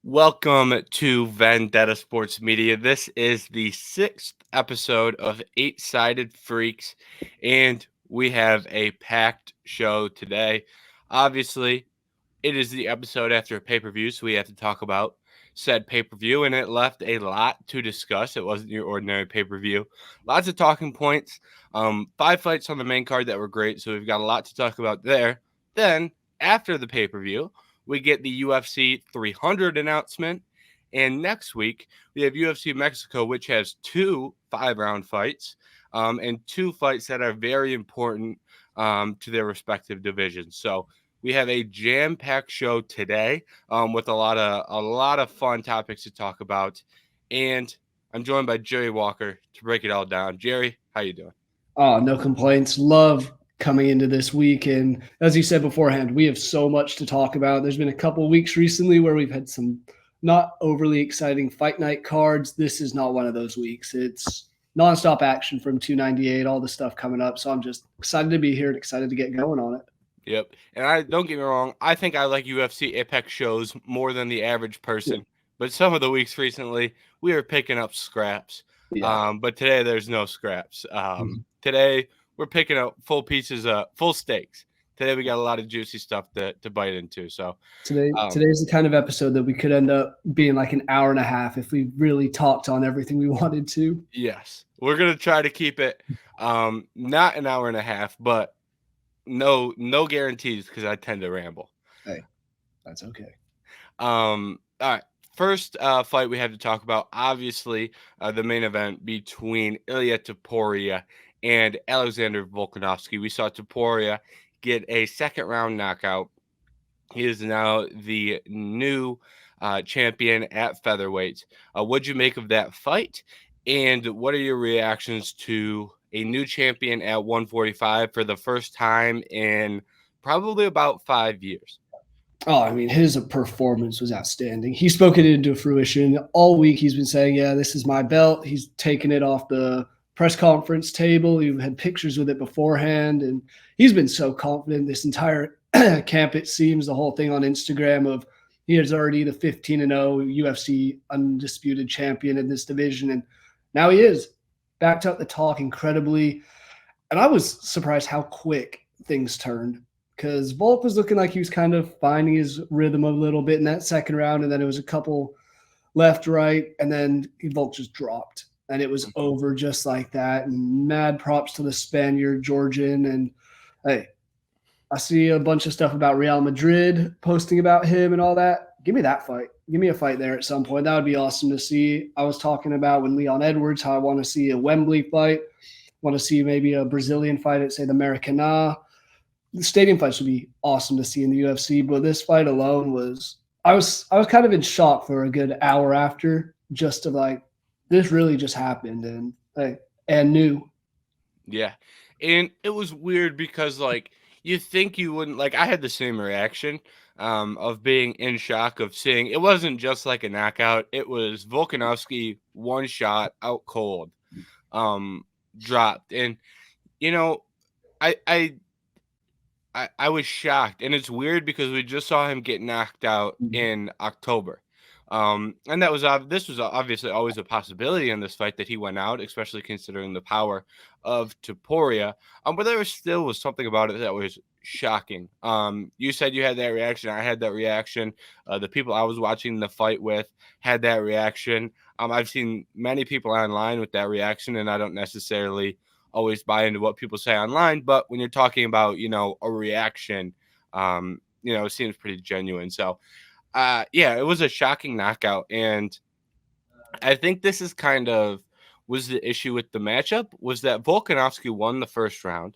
Welcome to Vendetta Sports Media. This is the sixth episode of Eight Sided Freaks, and we have a packed show today. Obviously, it is the episode after a pay-per-view, so we have to talk about said pay-per-view, and it left a lot to discuss. It wasn't your ordinary pay-per-view. Lots of talking points. 5 fights on the main card that were great, so we've got a lot to talk about there. Then, after the pay-per-view, we get the UFC 300 announcement, and next week we have UFC Mexico, which has 2 5-round fights, and 2 fights that are very important to their respective divisions. So we have a jam-packed show today with a lot of fun topics to talk about, and I'm joined by Jerry Walker to break it all down. Jerry, how you doing? Oh, no complaints. Love coming into this week. And as you said beforehand, we have so much to talk about. There's been a couple of weeks recently where we've had some not overly exciting fight night cards. This is not one of those weeks. It's nonstop action from 298, all the stuff coming up. So I'm just excited to be here and excited to get going on it. Yep. And I don't get me wrong, I think I like UFC Apex shows more than the average person. Yeah. But some of the weeks recently, we were picking up scraps. Yeah. But today there's no scraps. Today we're picking up full pieces, full steaks. Today we got a lot of juicy stuff to bite into. So today's the kind of episode that we could end up being like an hour and a half if we really talked on everything we wanted to. Yes. We're gonna try to keep it not an hour and a half, but no guarantees because I tend to ramble. Hey, that's okay. All right. First fight we have to talk about, obviously, the main event between Ilia Topuria and Alexander Volkanovski. We saw Topuria get a second-round knockout. He is now the new champion at featherweight. What'd you make of that fight? And what are your reactions to a new champion at 145 for the first time in probably about 5 years? Oh, I mean, his performance was outstanding. He spoke it into fruition. All week he's been saying, yeah, this is my belt. He's taken it off the press conference table. He had pictures with it beforehand, and he's been so confident this entire camp, it seems, the whole thing on Instagram of he is already the 15-0 UFC undisputed champion in this division, and now he is. Backed up the talk incredibly, and I was surprised how quick things turned because Volk was looking like he was kind of finding his rhythm a little bit in that second round, and then it was a couple left, right, and then Volk just dropped, and it was over just like that. And mad props to the Spaniard, Georgian, and hey, I see a bunch of stuff about Real Madrid posting about him and all that. Give me that fight. Give me a fight there at some point. That would be awesome to see. I was talking about when Leon Edwards, how I want to see a Wembley fight. Want to see maybe a Brazilian fight at, say, the Maracanã. The stadium fights would be awesome to see in the UFC, but this fight alone was I was kind of in shock for a good hour after, just of like, this really just happened and new. Yeah. And it was weird because like you think you wouldn't, like I had the same reaction of being in shock of seeing it wasn't just like a knockout. It was Volkanovski one shot out cold, dropped. And you know, I was shocked, and it's weird because we just saw him get knocked out in October. And this was obviously always a possibility in this fight that he went out, especially considering the power of Topuria. But there still was something about it that was shocking. You said you had that reaction. I had that reaction. The people I was watching the fight with had that reaction. I've seen many people online with that reaction, and I don't necessarily always buy into what people say online. But when you're talking about, a reaction, it seems pretty genuine. So, yeah, it was a shocking knockout, and I think this is kind of was the issue with the matchup was that Volkanovski won the first round,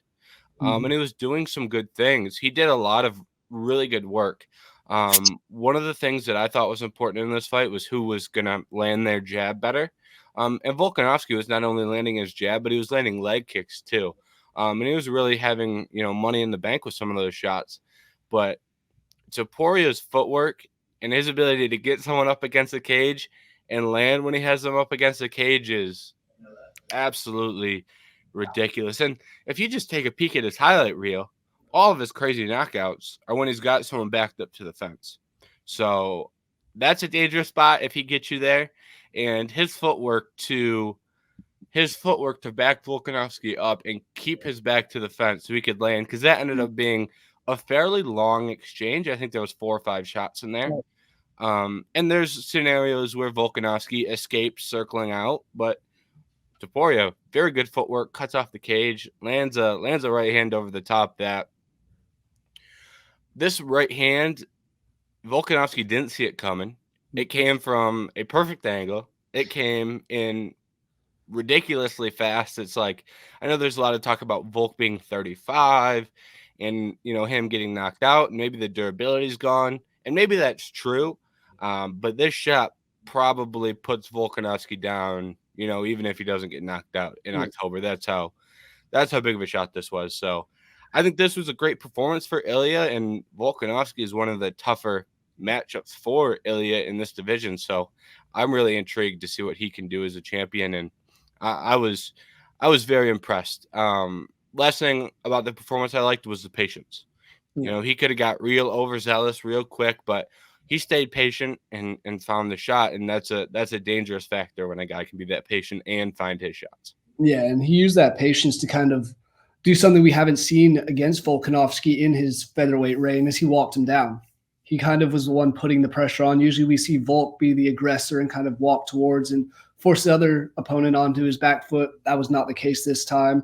and he was doing some good things. He did a lot of really good work. One of the things that I thought was important in this fight was who was going to land their jab better. And Volkanovski was not only landing his jab, but he was landing leg kicks too. And he was really having, money in the bank with some of those shots. But Topuria's footwork and his ability to get someone up against the cage and land when he has them up against the cage is absolutely ridiculous. And if you just take a peek at his highlight reel, all of his crazy knockouts are when he's got someone backed up to the fence. So that's a dangerous spot if he gets you there. And his footwork to back Volkanovski up and keep his back to the fence so he could land, because that ended up being a fairly long exchange. I think there was 4 or 5 shots in there. And there's scenarios where Volkanovski escapes circling out, but Topuria, very good footwork, cuts off the cage, lands a right hand over the top. That this right hand, Volkanovski didn't see it coming. It came from a perfect angle. It came in ridiculously fast. It's like, I know there's a lot of talk about Volk being 35 and, him getting knocked out, and maybe the durability's gone, and maybe that's true. But this shot probably puts Volkanovski down, even if he doesn't get knocked out in October. That's how big of a shot this was. So I think this was a great performance for Ilia, and Volkanovski is one of the tougher matchups for Ilia in this division. So I'm really intrigued to see what he can do as a champion, and I was very impressed. Last thing about the performance I liked was the patience. He could have got real overzealous real quick, but he stayed patient and found the shot, and that's a dangerous factor when a guy can be that patient and find his shots. Yeah, and he used that patience to kind of do something we haven't seen against Volkanovski in his featherweight reign as he walked him down. He kind of was the one putting the pressure on. Usually we see Volk be the aggressor and kind of walk towards and force the other opponent onto his back foot. That was not the case this time.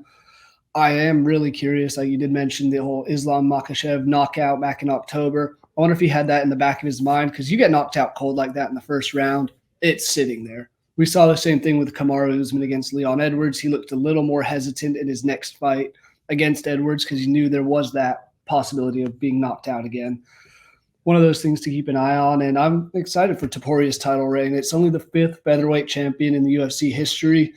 I am really curious. Like you did mention the whole Islam Makhachev knockout back in October. I wonder if he had that in the back of his mind, because you get knocked out cold like that in the first round, it's sitting there. We saw the same thing with Kamaru Usman against Leon Edwards. He looked a little more hesitant in his next fight against Edwards because he knew there was that possibility of being knocked out again. One of those things to keep an eye on, and I'm excited for Topuria's title reign. It's only the 5th featherweight champion in the UFC history.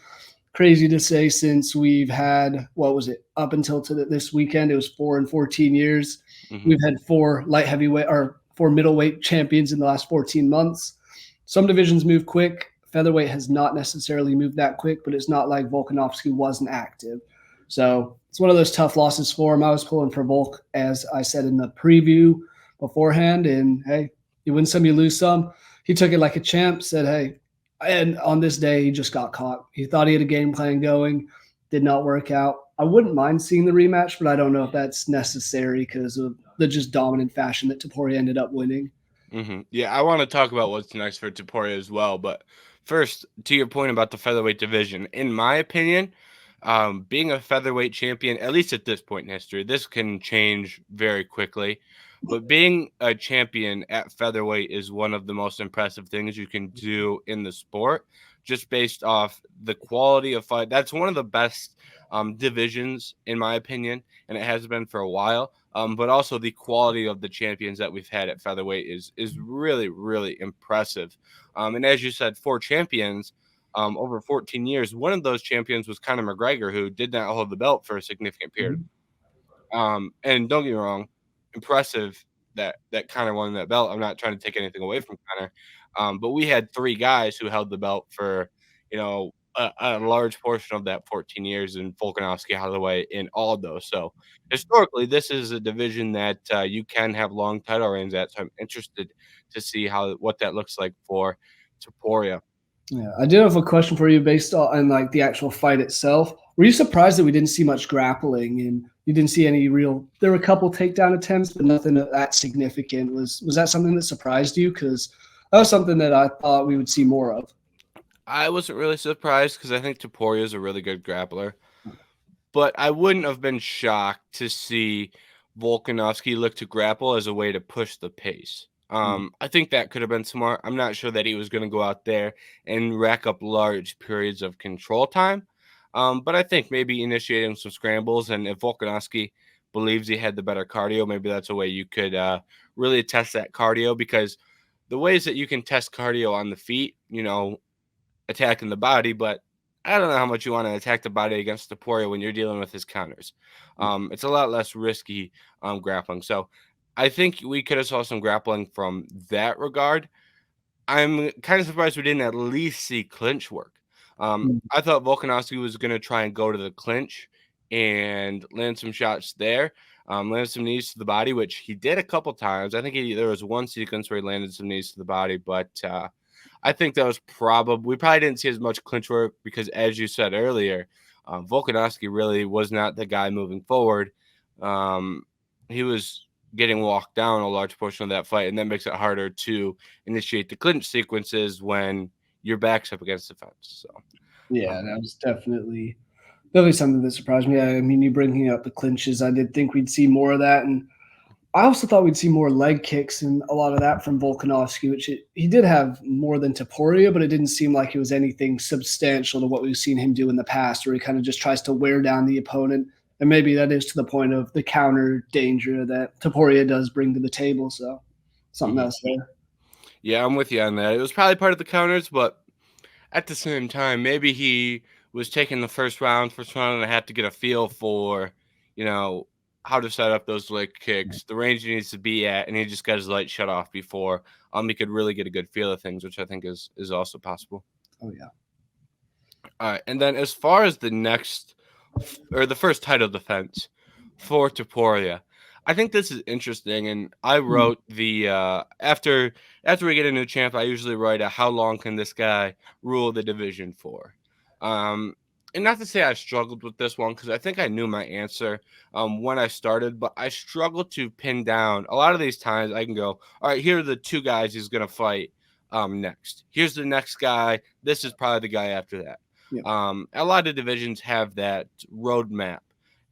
Crazy to say, since we've had, what was it, up until this weekend, it was 4 and 14 years. Mm-hmm. We've had 4 light heavyweight or 4 middleweight champions in the last 14 months. Some divisions move quick. Featherweight has not necessarily moved that quick, but it's not like Volkanovski wasn't active. So it's one of those tough losses for him. I was pulling for Volk, as I said in the preview beforehand, and hey, you win some, you lose some. He took it like a champ, said, hey, and on this day, he just got caught. He thought he had a game plan going, did not work out. I wouldn't mind seeing the rematch, but I don't know if that's necessary because of the just dominant fashion that Topuria ended up winning. Mm-hmm. Yeah, I want to talk about what's next for Topuria as well. But first, to your point about the featherweight division, in my opinion, being a featherweight champion, at least at this point in history, this can change very quickly. But being a champion at featherweight is one of the most impressive things you can do in the sport, just based off the quality of fight. That's one of the best divisions, in my opinion, and it has been for a while. But also the quality of the champions that we've had at featherweight is really, really impressive. And as you said, 4 champions over 14 years. One of those champions was Conor McGregor, who did not hold the belt for a significant period. And don't get me wrong, impressive that Conor won that belt. I'm not trying to take anything away from Conor, but we had 3 guys who held the belt for, a large portion of that 14 years, and Volkanovski, Holloway in all of those. So historically, this is a division that you can have long title reigns at. So I'm interested to see what that looks like for Topuria. Yeah, I did have a question for you based on like the actual fight itself. Were you surprised that we didn't see much grappling and you didn't see any real? There were a couple takedown attempts, but nothing that significant. Was that something that surprised you? Because that was something that I thought we would see more of. I wasn't really surprised because I think Topuria is a really good grappler, but I wouldn't have been shocked to see Volkanovski look to grapple as a way to push the pace. I think that could have been smart. I'm not sure that he was going to go out there and rack up large periods of control time. But I think maybe initiating some scrambles, and if Volkanovski believes he had the better cardio, maybe that's a way you could really test that cardio, because the ways that you can test cardio on the feet, attacking the body, but I don't know how much you want to attack the body against Topuria when you're dealing with his counters. It's a lot less risky grappling. So I think we could have saw some grappling from that regard. I'm kind of surprised we didn't at least see clinch work. I thought Volkanovski was going to try and go to the clinch and land some shots there. landed some knees to the body, which he did a couple times. I think there was one sequence where he landed some knees to the body, but I think that was we probably didn't see as much clinch work because, as you said earlier, Volkanovski really was not the guy moving forward. He was getting walked down a large portion of that fight, and that makes it harder to initiate the clinch sequences when your back's up against the fence. So, yeah, that was definitely something that surprised me. I mean, you bringing up the clinches, I did think we'd see more of that, and I also thought we'd see more leg kicks and a lot of that from Volkanovski, which he did have more than Topuria, but it didn't seem like it was anything substantial to what we've seen him do in the past, where he kind of just tries to wear down the opponent. And maybe that is to the point of the counter danger that Topuria does bring to the table. So something else there. Yeah, I'm with you on that. It was probably part of the counters, but at the same time, maybe he was taking the first round and I had to get a feel for, how to set up those leg kicks, the range he needs to be at, and he just got his light shut off before he could really get a good feel of things, which I think is also possible. Oh yeah. All right, and then as far as the first title defense for Topuria, I think this is interesting, and I wrote the after we get a new champ, I usually write how long can this guy rule the division for. And not to say I struggled with this one because I think I knew my answer when I started, but I struggled to pin down. A lot of these times I can go, all right, here are the two guys he's going to fight next. Here's the next guy. This is probably the guy after that. Yeah. A lot of divisions have that roadmap,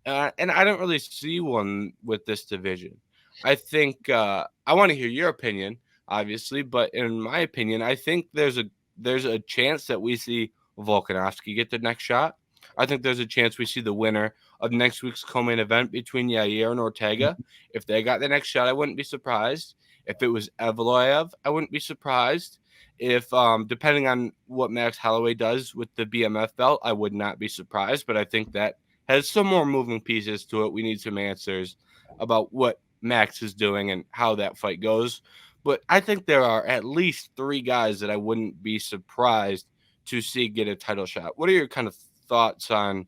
and I don't really see one with this division. I think I want to hear your opinion, obviously, but in my opinion, I think there's a chance that we see Volkanovski get the next shot. I think there's a chance we see the winner of next week's co-main event between Yair and Ortega. If they got the next shot, I wouldn't be surprised. If it was Evloev, I wouldn't be surprised. If depending on what Max Holloway does with the BMF belt, I would not be surprised. But I think that has some more moving pieces to it. We need some answers about what Max is doing and how that fight goes. But I think there are at least three guys that I wouldn't be surprised to see get a title shot. What are your kind of thoughts on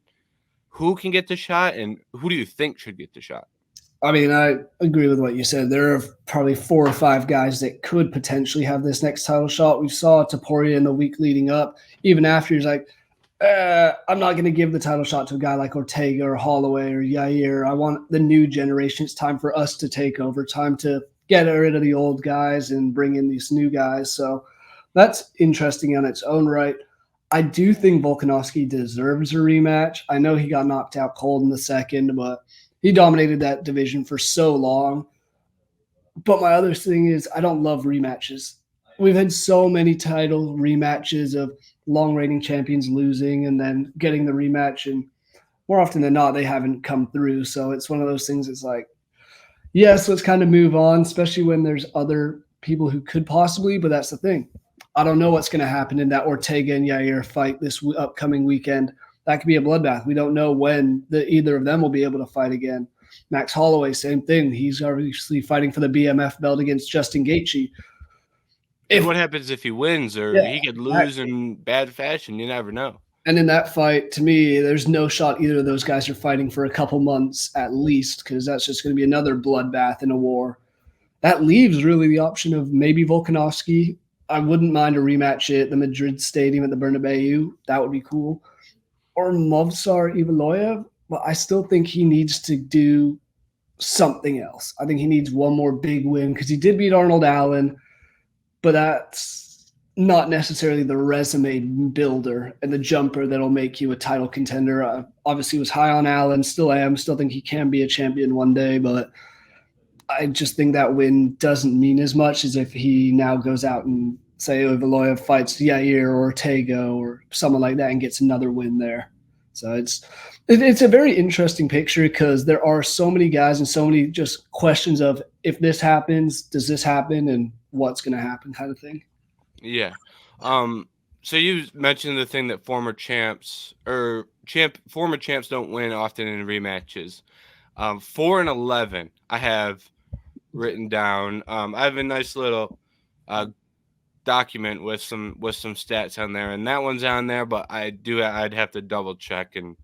who can get the shot and who do you think should get the shot? I mean, I agree with what you said. There are probably 4 or 5 guys that could potentially have this next title shot. We saw Topuria in the week leading up. Even after, he's like, I'm not going to give the title shot to a guy like Ortega or Holloway or Yair. I want the new generation. It's time for us to take over, time to get rid of the old guys and bring in these new guys. So that's interesting on its own right. I do think Volkanovski deserves a rematch. I know he got knocked out cold in the second, but he dominated that division for so long. But my other thing is I don't love rematches. We've had so many title rematches of long reigning champions losing and then getting the rematch, and more often than not, they haven't come through. So it's one of those things. It's like, yes, let's kind of move on, especially when there's other people who could possibly, but that's the thing. I don't know what's going to happen in that Ortega and Yair fight this upcoming weekend. That could be a bloodbath. We don't know when either of them will be able to fight again. Max Holloway, same thing. He's obviously fighting for the BMF belt against Justin Gaethje. What happens if he wins or he could lose in bad fashion? You never know. And in that fight, to me, there's no shot either of those guys are fighting for a couple months at least, because that's just going to be another bloodbath in a war. That leaves really the option of maybe Volkanovski. I wouldn't mind a rematch at the Madrid Stadium at the Bernabeu. That would be cool. Or Movsar Evloev, but I still think he needs to do something else. I think he needs one more big win because he did beat Arnold Allen, but that's not necessarily the resume builder and the jumper that'll make you a title contender. I obviously was high on Allen, still am, still think he can be a champion one day, but I just think that win doesn't mean as much as if he now goes out and say Evloev fights Yair or Ortega or someone like that and gets another win there. So it's a very interesting picture because there are so many guys and so many just questions of if this happens, does this happen, and what's going to happen kind of thing. Yeah. So you mentioned the thing that former champs don't win often in rematches. 4-11, I have written down. I have a nice little document with some stats on there, and that one's on there, but I'd have to double check and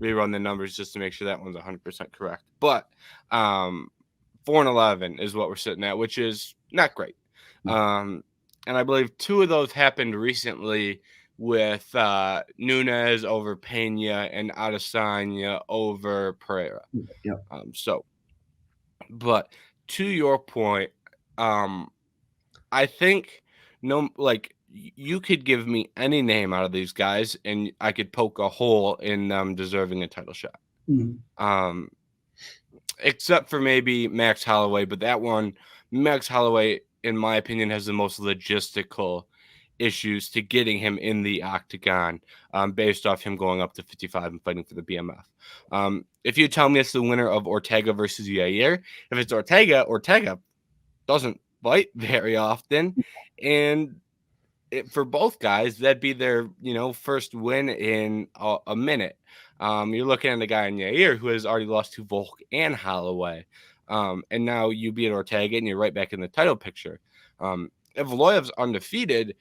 rerun the numbers just to make sure that one's 100% correct. But 4-11 is what we're sitting at, which is not great. And I believe 2 of those happened recently with Nunes over Pena and Adesanya over Pereira. Yep. But to your point, I think you could give me any name out of these guys, and I could poke a hole in them deserving a title shot. Mm-hmm. Except for maybe Max Holloway, but that one, Max Holloway, in my opinion, has the most logistical issues to getting him in the octagon, based off him going up to 55 and fighting for the BMF. If you tell me it's the winner of Ortega versus Yair, if it's Ortega doesn't fight very often, and for both guys, that'd be their first win in a minute. You're looking at a guy in Yair who has already lost to Volk and Holloway, and now you beat Ortega and you're right back in the title picture. Evloev's undefeated,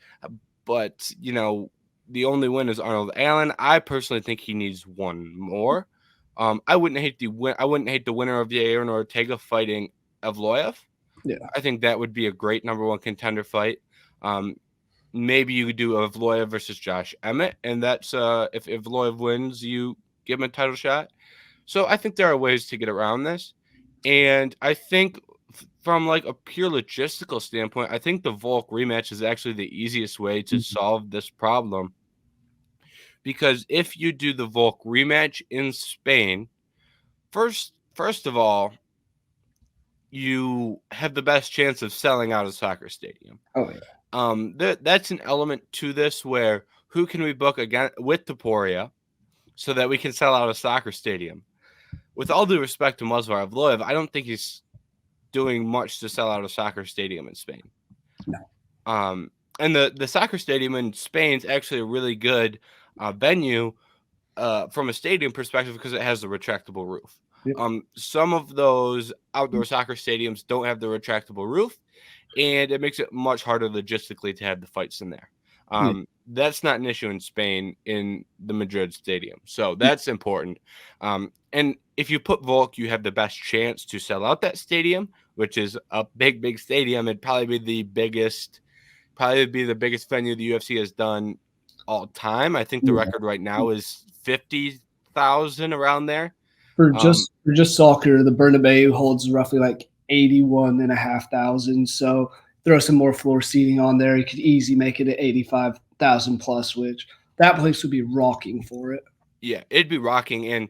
but the only win is Arnold Allen. I personally think he needs one more. I wouldn't hate the winner of Yair and Ortega fighting Evloev. Yeah, I think that would be a great number 1 contender fight. Maybe you could do Evloev versus Josh Emmett, and that's if Evloev wins, you give him a title shot. So I think there are ways to get around this, and I think from like a pure logistical standpoint, I think the Volk rematch is actually the easiest way to solve this problem, because if you do the Volk rematch in Spain, first of all, you have the best chance of selling out a soccer stadium. Oh yeah. That's an element to this where who can we book again with Topuria so that we can sell out a soccer stadium? With all due respect to Musvar Evloev, I don't think he's doing much to sell out a soccer stadium in Spain. No. And the soccer stadium in Spain is actually a really good venue from a stadium perspective because it has the retractable roof. Yep. Some of those outdoor soccer stadiums don't have the retractable roof, and it makes it much harder logistically to have the fights in there. That's not an issue in Spain in the Madrid stadium. So that's important. And if you put Volk, you have the best chance to sell out that stadium, which is a big stadium. It'd probably be the biggest venue the UFC has done all time. I think the record right now is 50,000 around there. For just soccer, the Bernabeu holds roughly like 81,500. So throw some more floor seating on there, you could easily make it at 85,000 plus, which that place would be rocking for it. Yeah, it'd be rocking, and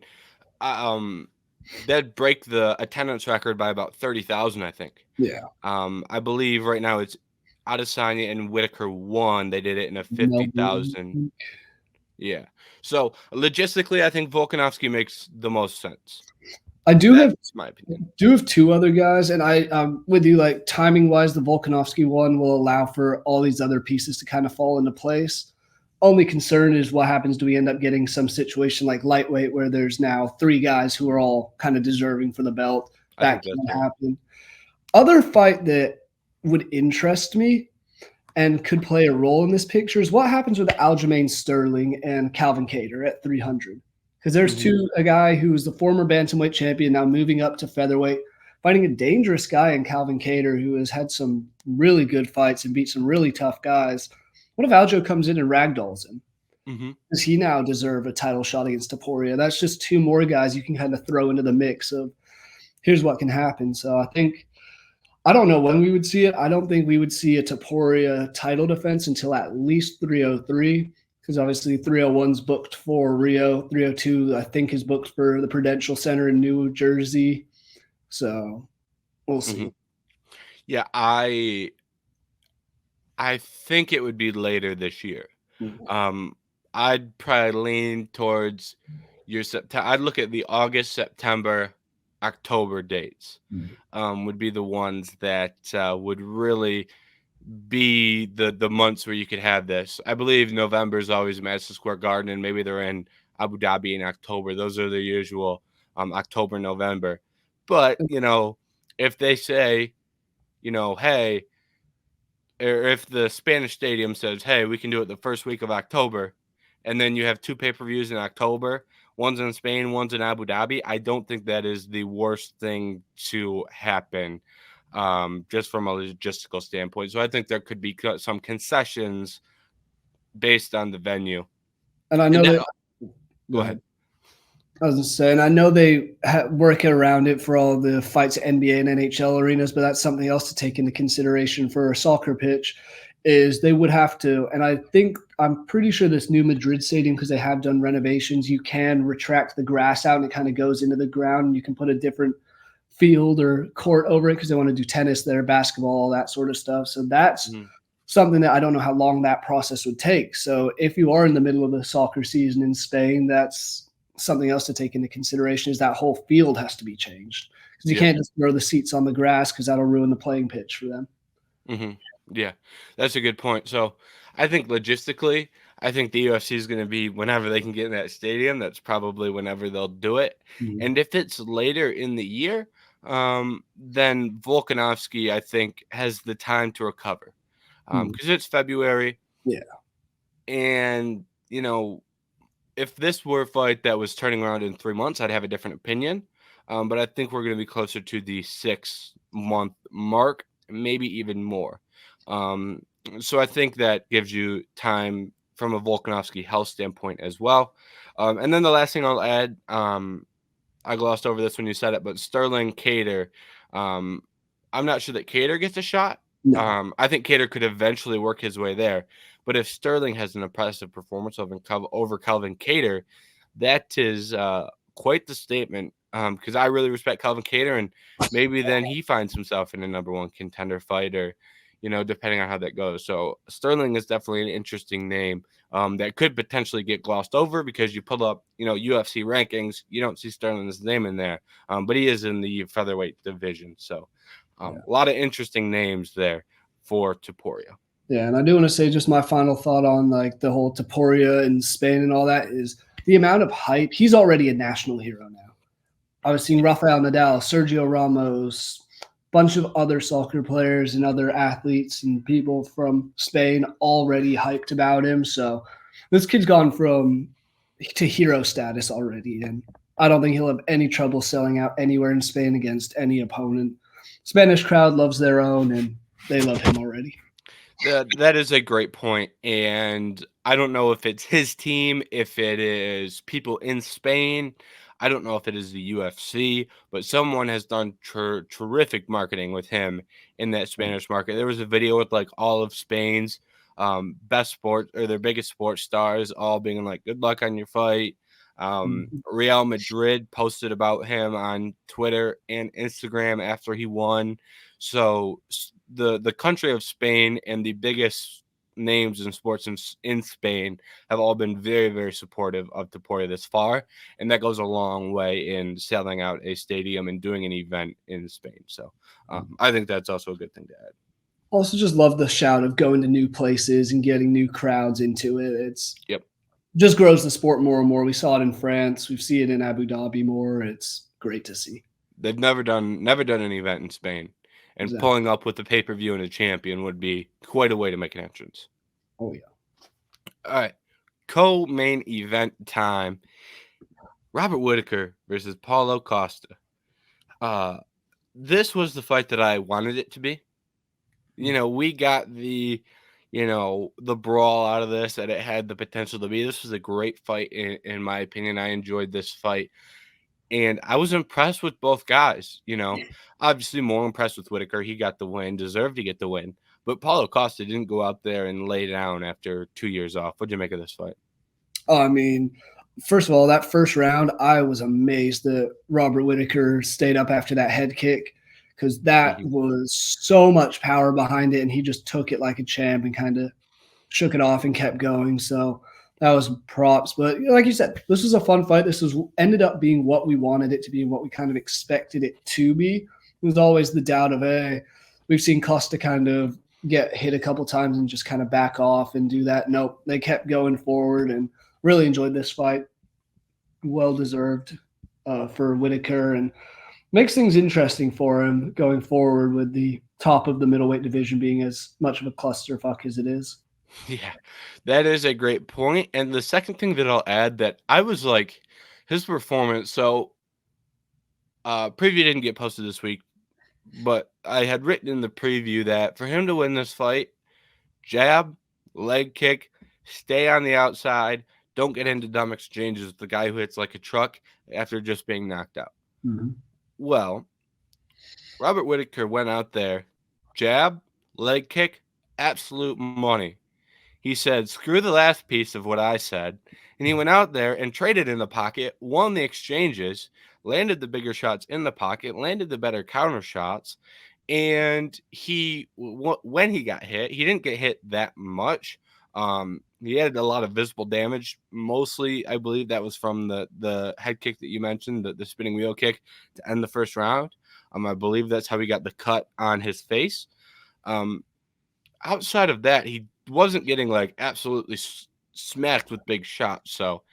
that'd break the attendance record by about 30,000, I think. Yeah. I believe right now it's Adesanya and Whittaker won. They did it in a 50,000. Yeah. So logistically, I think Volkanovski makes the most sense. That's my opinion. Do have 2 other guys, and I'm with you. Like timing wise, the Volkanovski one will allow for all these other pieces to kind of fall into place. Only concern is what happens. Do we end up getting some situation like lightweight where there's now 3 guys who are all kind of deserving for the belt? That can happen. Other fight that would interest me and could play a role in this picture is what happens with Aljamain Sterling and Calvin Kattar at 300. Because there's a guy who's the former bantamweight champion now moving up to featherweight, fighting a dangerous guy in Calvin Kattar who has had some really good fights and beat some really tough guys. What if Aljo comes in and ragdolls him? Does he now deserve a title shot against Topuria? That's just 2 more guys you can kind of throw into the mix of here's what can happen. So I don't know when we would see it. I don't think we would see a Topuria title defense until at least 303. Because obviously 301's booked for Rio. 302, I think, is booked for the Prudential Center in New Jersey. So we'll see. Yeah, I think it would be later this year. I'd probably lean towards your September. I'd look at the August, September, October dates. Would be the ones that would really be the months where you could have this. I believe November is always Madison Square Garden, and maybe they're in Abu Dhabi in October. Those are the usual October, November. But if they say, hey, or if the Spanish stadium says, hey, we can do it the first week of October, and then you have 2 pay-per-views in October, One's in Spain, one's in Abu Dhabi. I don't think that is the worst thing to happen, just from a logistical standpoint. So I think there could be some concessions based on the venue. And I And know that, that. go ahead. I was just saying, I know they work around it for all the fights at NBA and NHL arenas, but that's something else to take into consideration for a soccer pitch. Is they would have to, and I'm pretty sure this new Madrid stadium, because they have done renovations, you can retract the grass out and it kind of goes into the ground, and you can put a different field or court over it because they want to do tennis there, basketball, all that sort of stuff. So that's something that I don't know how long that process would take. So if you are in the middle of the soccer season in Spain, that's something else to take into consideration, is that whole field has to be changed, because you can't just throw the seats on the grass, because that'll ruin the playing pitch for them. Yeah, that's a good point. So I think logistically, I think the UFC is going to be whenever they can get in that stadium. That's probably whenever they'll do it. And if it's later in the year, then Volkanovski, I think, has the time to recover, because it's February. Yeah. And, if this were a fight that was turning around in 3 months, I'd have a different opinion. But I think we're going to be closer to the 6-month mark, maybe even more. So I think that gives you time from a Volkanovski health standpoint as well. And then the last thing I'll add, I glossed over this when you said it, but Sterling Cater, I'm not sure that Cater gets a shot. No. I think Cater could eventually work his way there. But if Sterling has an impressive performance over Calvin Cater, that is quite the statement, because I really respect Calvin Cater, and maybe then he finds himself in a number one contender fight, or, depending on how that goes. So Sterling is definitely an interesting name that could potentially get glossed over, because you pull up, UFC rankings, you don't see Sterling's name in there, but he is in the featherweight division. So a lot of interesting names there for Topuria. Yeah, and I do want to say just my final thought on like the whole Topuria in Spain and all that is the amount of hype. He's already a national hero now. I was seeing Rafael Nadal, Sergio Ramos, bunch of other soccer players and other athletes and people from Spain already hyped about him. So this kid's gone to hero status already, and I don't think he'll have any trouble selling out anywhere in Spain against any opponent. Spanish crowd loves their own, and they love him already. That is a great point, and I don't know if it's his team, if it is people in Spain. I don't know if it is the UFC, but someone has done terrific marketing with him in that Spanish market. There was a video with like all of Spain's best sport, or their biggest sports stars, all being like, "Good luck on your fight." Real Madrid posted about him on Twitter and Instagram after he won. So the country of Spain and the biggest names in sports in Spain have all been very, very supportive of Topuria this far, and that goes a long way in selling out a stadium and doing an event in Spain. So I think that's also a good thing to add. Also, just love the shout of going to new places and getting new crowds into it. It's just grows the sport more and more. We saw it in France. We see it in Abu Dhabi more. It's great to see. They've never done an event in Spain. And pulling up with the pay-per-view and a champion would be quite a way to make an entrance. Oh, yeah. All right. Co-main event time. Robert Whittaker versus Paulo Costa. This was the fight that I wanted it to be. We got the brawl out of this that it had the potential to be. This was a great fight, in my opinion. I enjoyed this fight. And I was impressed with both guys, obviously more impressed with Whittaker. He got the win, deserved to get the win. But Paulo Costa didn't go out there and lay down after 2 years off. What'd you make of this fight? I mean, first of all, that first round, I was amazed that Robert Whittaker stayed up after that head kick, because that was so much power behind it, and he just took it like a champ and kind of shook it off and kept going. So that was props. But like you said, this was a fun fight. This ended up being what we wanted it to be and what we kind of expected it to be. There's always the doubt of, hey, we've seen Costa kind of get hit a couple times and just kind of back off and do that. Nope, they kept going forward, and really enjoyed this fight. Well-deserved for Whittaker, and makes things interesting for him going forward, with the top of the middleweight division being as much of a clusterfuck as it is. Yeah, that is a great point. And the second thing that I'll add that I was like his performance. So, preview didn't get posted this week, but I had written in the preview that for him to win this fight, jab, leg kick, stay on the outside, don't get into dumb exchanges with the guy who hits like a truck after just being knocked out. Mm-hmm. Well, Robert Whittaker went out there, jab, leg kick, absolute money. He said, screw the last piece of what I said. And he went out there and traded in the pocket, won the exchanges, landed the bigger shots in the pocket, landed the better counter shots. And when he got hit, he didn't get hit that much. He had a lot of visible damage. Mostly, I believe that was from the head kick that you mentioned, the spinning wheel kick to end the first round. I believe that's how he got the cut on his face. Outside of that, he wasn't getting like absolutely smacked with big shots. So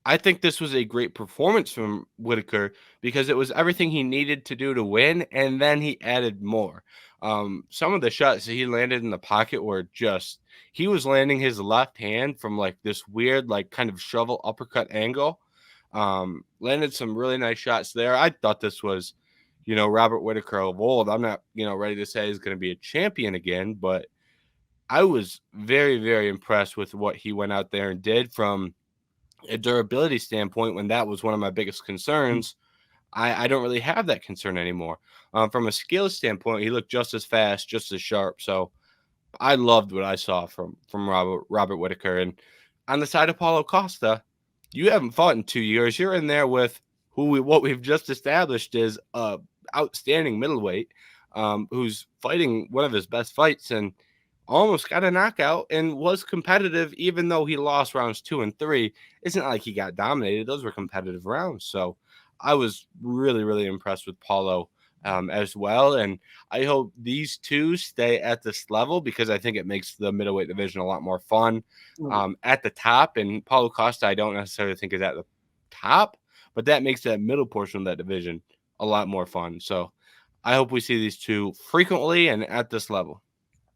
I think this was a great performance from Whittaker because it was everything he needed to do to win, and then he added more. Some of the shots that he landed in the pocket were just he was landing his left hand from like this weird like kind of shovel uppercut angle. Landed some really nice shots there. I thought this was, Robert Whittaker of old. I'm not, ready to say he's going to be a champion again, but I was very, very impressed with what he went out there and did from a durability standpoint when that was one of my biggest concerns. I don't really have that concern anymore. From a skill standpoint, he looked just as fast, just as sharp. So I loved what I saw from Robert Whittaker. And on the side of Paulo Costa, you haven't fought in 2 years. You're in there with what we've just established is a outstanding middleweight who's fighting one of his best fights and almost got a knockout and was competitive, even though he lost rounds 2 and 3. It's not like he got dominated. Those were competitive rounds. So I was really, really impressed with Paulo as well. And I hope these two stay at this level because I think it makes the middleweight division a lot more fun at the top. And Paulo Costa, I don't necessarily think is at the top, but that makes that middle portion of that division a lot more fun. So I hope we see these two frequently and at this level.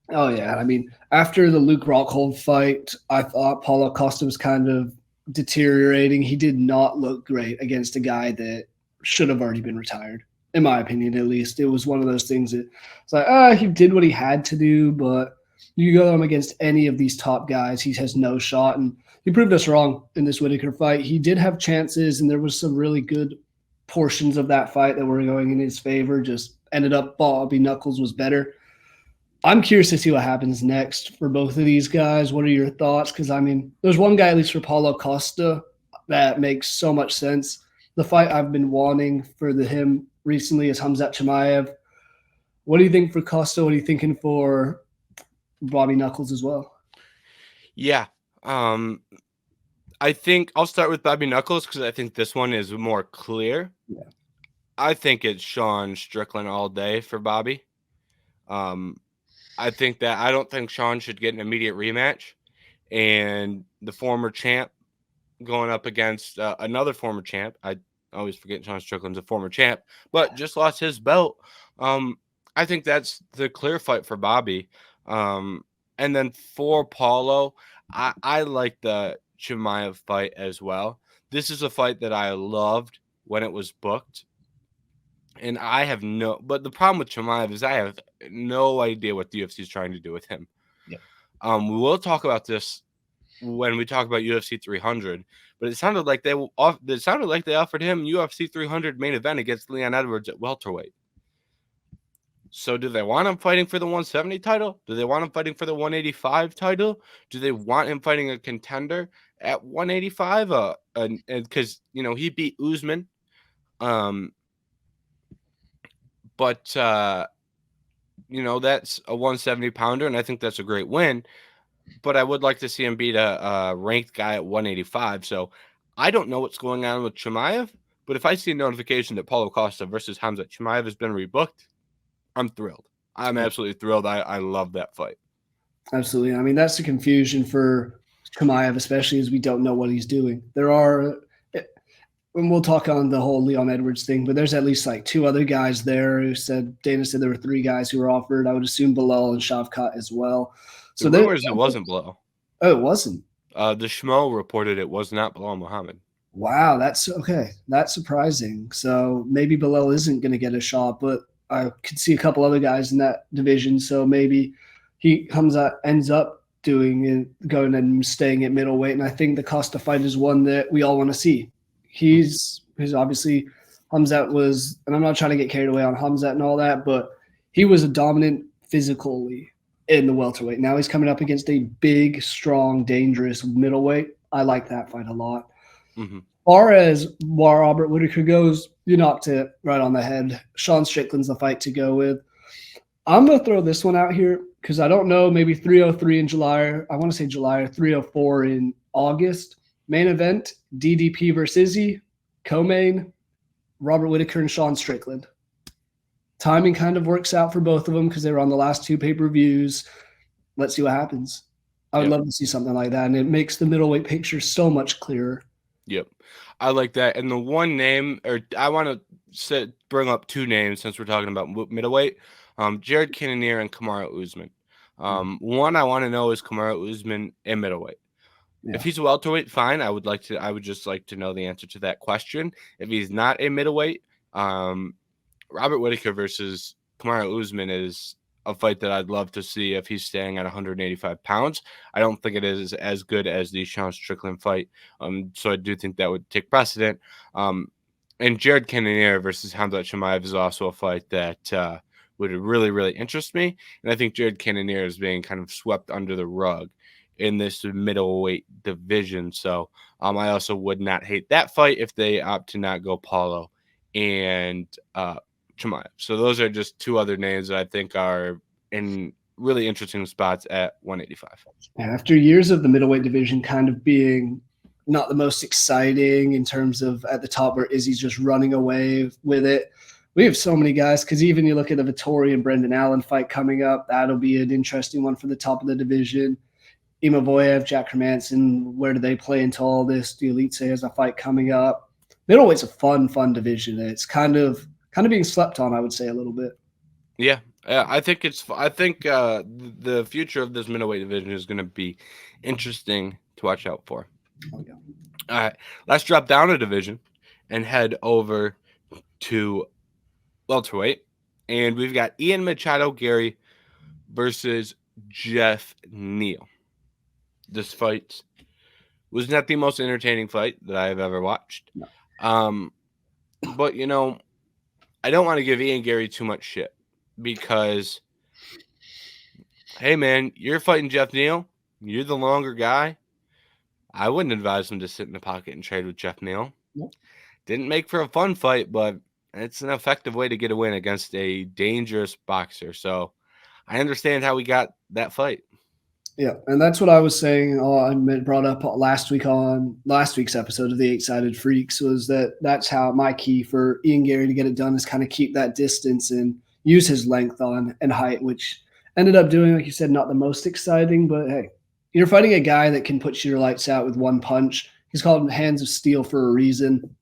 Oh, yeah. I mean, after the Luke Rockhold fight, I thought Paulo Costa was kind of deteriorating. He did not look great against a guy that should have already been retired, in my opinion, at least. It was one of those things that it's like, he did what he had to do, but you go him against any of these top guys, he has no shot. And he proved us wrong in this Whittaker fight. He did have chances, and there was some really good portions of that fight that were going in his favor. Just ended up Bobby Knuckles was better. I'm curious to see what happens next for both of these guys. What are your thoughts? Because, I mean, there's one guy, at least for Paulo Costa, that makes so much sense. The fight I've been wanting for him recently is Khamzat Chimaev. What do you think for Costa? What are you thinking for Bobby Knuckles as well? Yeah. I think I'll start with Bobby Knuckles because I think this one is more clear. Yeah. I think it's Sean Strickland all day for Bobby. I think that I don't think Sean should get an immediate rematch, and the former champ going up against another former champ. I always forget Sean Strickland's a former champ, but just lost his belt. I think that's the clear fight for Bobby. And then for Paulo, I like the Chimaev fight as well. This is a fight that I loved when it was booked. And but the problem with Chimaev is I have no idea what the UFC is trying to do with him. Yeah. We will talk about this when we talk about UFC 300, but it sounded like they offered him UFC 300 main event against Leon Edwards at welterweight. So do they want him fighting for the 170 title? Do they want him fighting for the 185 title? Do they want him fighting a contender at 185? And because he beat Usman. But, that's a 170 pounder, and I think that's a great win. But I would like to see him beat a ranked guy at 185. So I don't know what's going on with Chimaev, but if I see a notification that Paulo Costa versus Khamzat Chimaev has been rebooked, I'm thrilled. I'm absolutely thrilled. I love that fight. Absolutely. I mean, that's the confusion for Chimaev, especially as we don't know what he's doing. There are – and we'll talk on the whole Leon Edwards thing, but there's at least like two other guys there who Dana said there were three guys who were offered. I would assume Bilal and Shavkat as well. So the rumors it wasn't Bilal. Oh, it wasn't? The Schmo reported it was not Bilal Muhammad. Wow, that's okay. That's surprising. So maybe Bilal isn't going to get a shot, but I could see a couple other guys in that division. So maybe he ends up doing it, going and staying at middleweight. And I think the Costa fight is one that we all want to see. He's obviously Hamzat was, and I'm not trying to get carried away on Hamzat and all that, but he was a dominant physically in the welterweight. Now he's coming up against a big, strong, dangerous middleweight. I like that fight a lot. Mm-hmm. Far as Robert Whittaker goes, you knocked it right on the head. Sean Strickland's the fight to go with. I'm going to throw this one out here because I don't know, maybe 303 in July. I want to say July or 304 in August. Main event, DDP versus Izzy. Co-main, Robert Whittaker and Sean Strickland. Timing kind of works out for both of them because they were on the last two pay-per-views. Let's see what happens. I would love to see something like that, and it makes the middleweight picture so much clearer. Yep. I like that. And the one name, or I want to bring up two names since we're talking about middleweight, Jared Cannonier and Kamaru Usman. One I want to know is Kamaru Usman in middleweight. Yeah. If he's a welterweight, fine. I would just like to know the answer to that question. If he's not a middleweight, Robert Whittaker versus Kamaru Usman is a fight that I'd love to see if he's staying at 185 pounds. I don't think it is as good as the Sean Strickland fight. So I do think that would take precedent. And Jared Cannonier versus Hamzat Chimaev is also a fight that would really, really interest me. And I think Jared Cannonier is being kind of swept under the rug in this middleweight division. So I also would not hate that fight if they opt to not go Paulo and Chimaev. So those are just two other names that I think are in really interesting spots at 185. After years of the middleweight division kind of being not the most exciting in terms of at the top where Izzy's just running away with it, we have so many guys because even you look at the Vettori and Brendan Allen fight coming up, that'll be an interesting one for the top of the division. Imavoev, Jack Hermanson, where do they play into all this? The Elite has a fight coming up. Middleweight's a fun division. It's kind of being slept on, I would say, a little bit. Yeah, I think the future of this middleweight division is going to be interesting to watch out for. Oh, yeah. All right, let's drop down a division and head over to welterweight, and we've got Ian Machado Garry versus Geoff Neal. This fight was not the most entertaining fight that I have ever watched. No. But I don't want to give Ian Garry too much shit because, hey man, you're fighting Geoff Neal. You're the longer guy. I wouldn't advise him to sit in the pocket and trade with Geoff Neal. Nope. Didn't make for a fun fight, but it's an effective way to get a win against a dangerous boxer. So I understand how we got that fight. Yeah, and that's what I was saying. I brought up last week's episode of the Eight-Sided Freaks was that's how my key for Ian Garry to get it done is kind of keep that distance and use his length on and height, which ended up doing, like you said, not the most exciting. But hey, you're fighting a guy that can put your lights out with one punch. He's called Hands of Steel for a reason.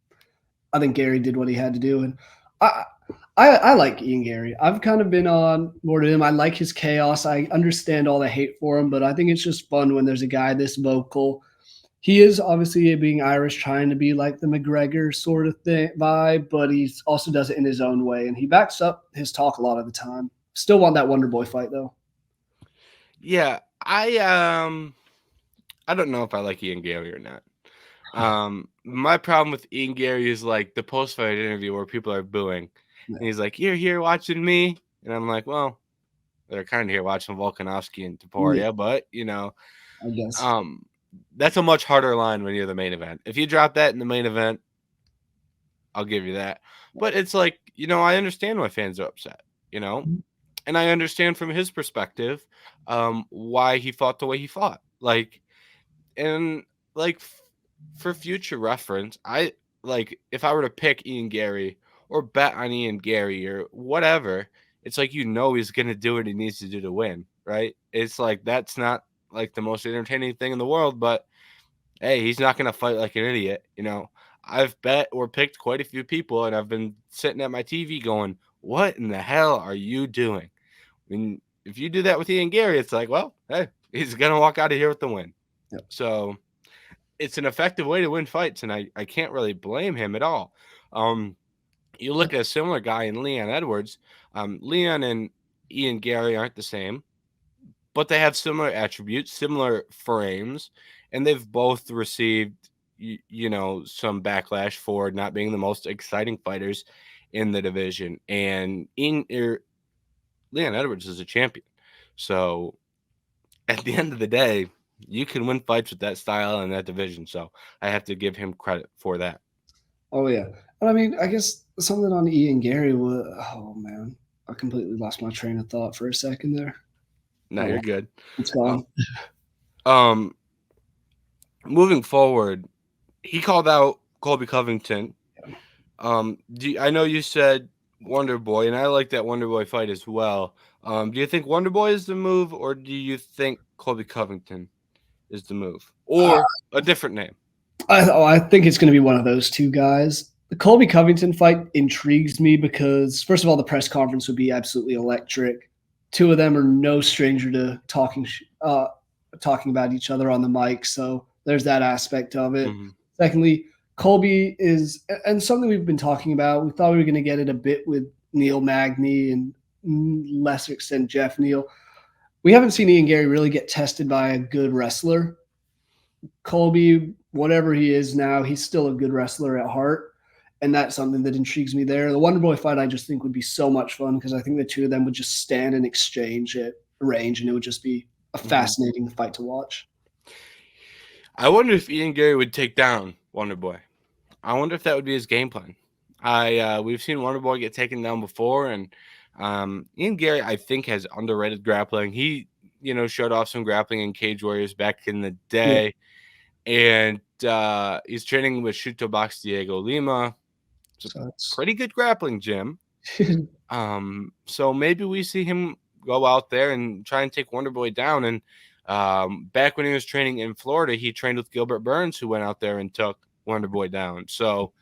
I think Garry did what he had to do, and I like Ian Garry. I've kind of been on board with him. I like his chaos. I understand all the hate for him, but I think it's just fun when there's a guy this vocal. He is obviously being Irish, trying to be like the McGregor sort of vibe, but he also does it in his own way, and he backs up his talk a lot of the time. Still want that Wonder Boy fight, though. Yeah, I don't know if I like Ian Garry or not. My problem with Ian Garry is like the post-fight interview where people are booing. And he's like, "You're here watching me," and I'm like, "Well, they're kind of here watching Volkanovski and Topuria, but I guess that's a much harder line when you're the main event. If you drop that in the main event, I'll give you that. But it's like, I understand why fans are upset, and I understand from his perspective, why he fought the way he fought. For future reference, if I were to pick Ian Garry or bet on Ian Garry or whatever, it's like he's going to do what he needs to do to win, right? It's like that's not like the most entertaining thing in the world, but hey, he's not going to fight like an idiot, I've bet or picked quite a few people, and I've been sitting at my TV going, what in the hell are you doing? I mean, if you do that with Ian Garry, it's like, well, hey, he's going to walk out of here with the win. Yep. So it's an effective way to win fights, and I can't really blame him at all. You look at a similar guy in Leon Edwards. Leon and Ian Garry aren't the same, but they have similar attributes, similar frames, and they've both received, some backlash for not being the most exciting fighters in the division. And Leon Edwards is a champion. So at the end of the day, you can win fights with that style and that division. So I have to give him credit for that. Oh yeah, and I mean, I guess something on Ian Garry was. Oh man, I completely lost my train of thought for a second there. No, you're good. It's gone. Moving forward, he called out Colby Covington. I know you said Wonder Boy, and I like that Wonder Boy fight as well. Do you think Wonder Boy is the move, or do you think Colby Covington is the move, or a different name? I think it's going to be one of those two guys. The Colby Covington fight intrigues me because, first of all, the press conference would be absolutely electric. Two of them are no stranger to talking about each other on the mic, so there's that aspect of it. Mm-hmm. Secondly, Colby is, and something we've been talking about, we thought we were going to get it a bit with Neal Magny and lesser extent Geoff Neal. We haven't seen Ian Garry really get tested by a good wrestler. Colby, whatever he is now, he's still a good wrestler at heart. And that's something that intrigues me there. The Wonder Boy fight, I just think would be so much fun because I think the two of them would just stand and exchange at range, and it would just be a fascinating fight to watch. I wonder if Ian Garry would take down Wonder Boy. I wonder if that would be his game plan. We've seen Wonder Boy get taken down before, and Ian Garry, I think, has underrated grappling. He, showed off some grappling in Cage Warriors back in the day, and he's training with Shuto Box Diego Lima. It's a pretty good grappling gym. So maybe we see him go out there and try and take Wonder Boy down. And back when he was training in Florida, he trained with Gilbert Burns, who went out there and took Wonder Boy down. So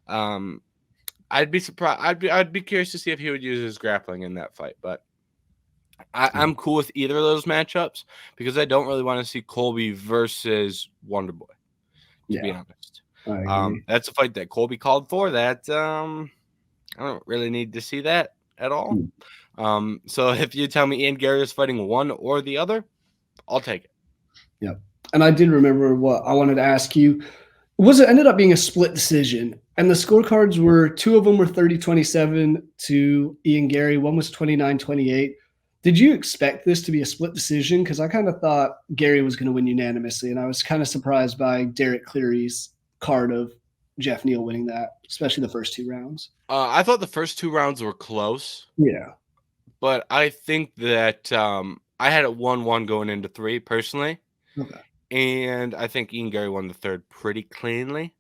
I'd be surprised. I'd be curious to see if he would use his grappling in that fight. But I'm cool with either of those matchups because I don't really want to see Colby versus Wonder Boy, to be honest. That's a fight that Colby called for. That I don't really need to see that at all. So if you tell me Ian Garry is fighting one or the other, I'll take it. Yep. And I did remember what I wanted to ask you. It ended up being a split decision, and the scorecards were, two of them were 30-27 to Ian Garry. One was 29-28. Did you expect this to be a split decision? Because I kind of thought Garry was going to win unanimously, and I was kind of surprised by Derek Cleary's card of Geoff Neal winning that, especially the first two rounds. I thought the first two rounds were close. Yeah. But I think that I had it 1-1 going into 3 personally. Okay. And I think Ian Garry won the third pretty cleanly.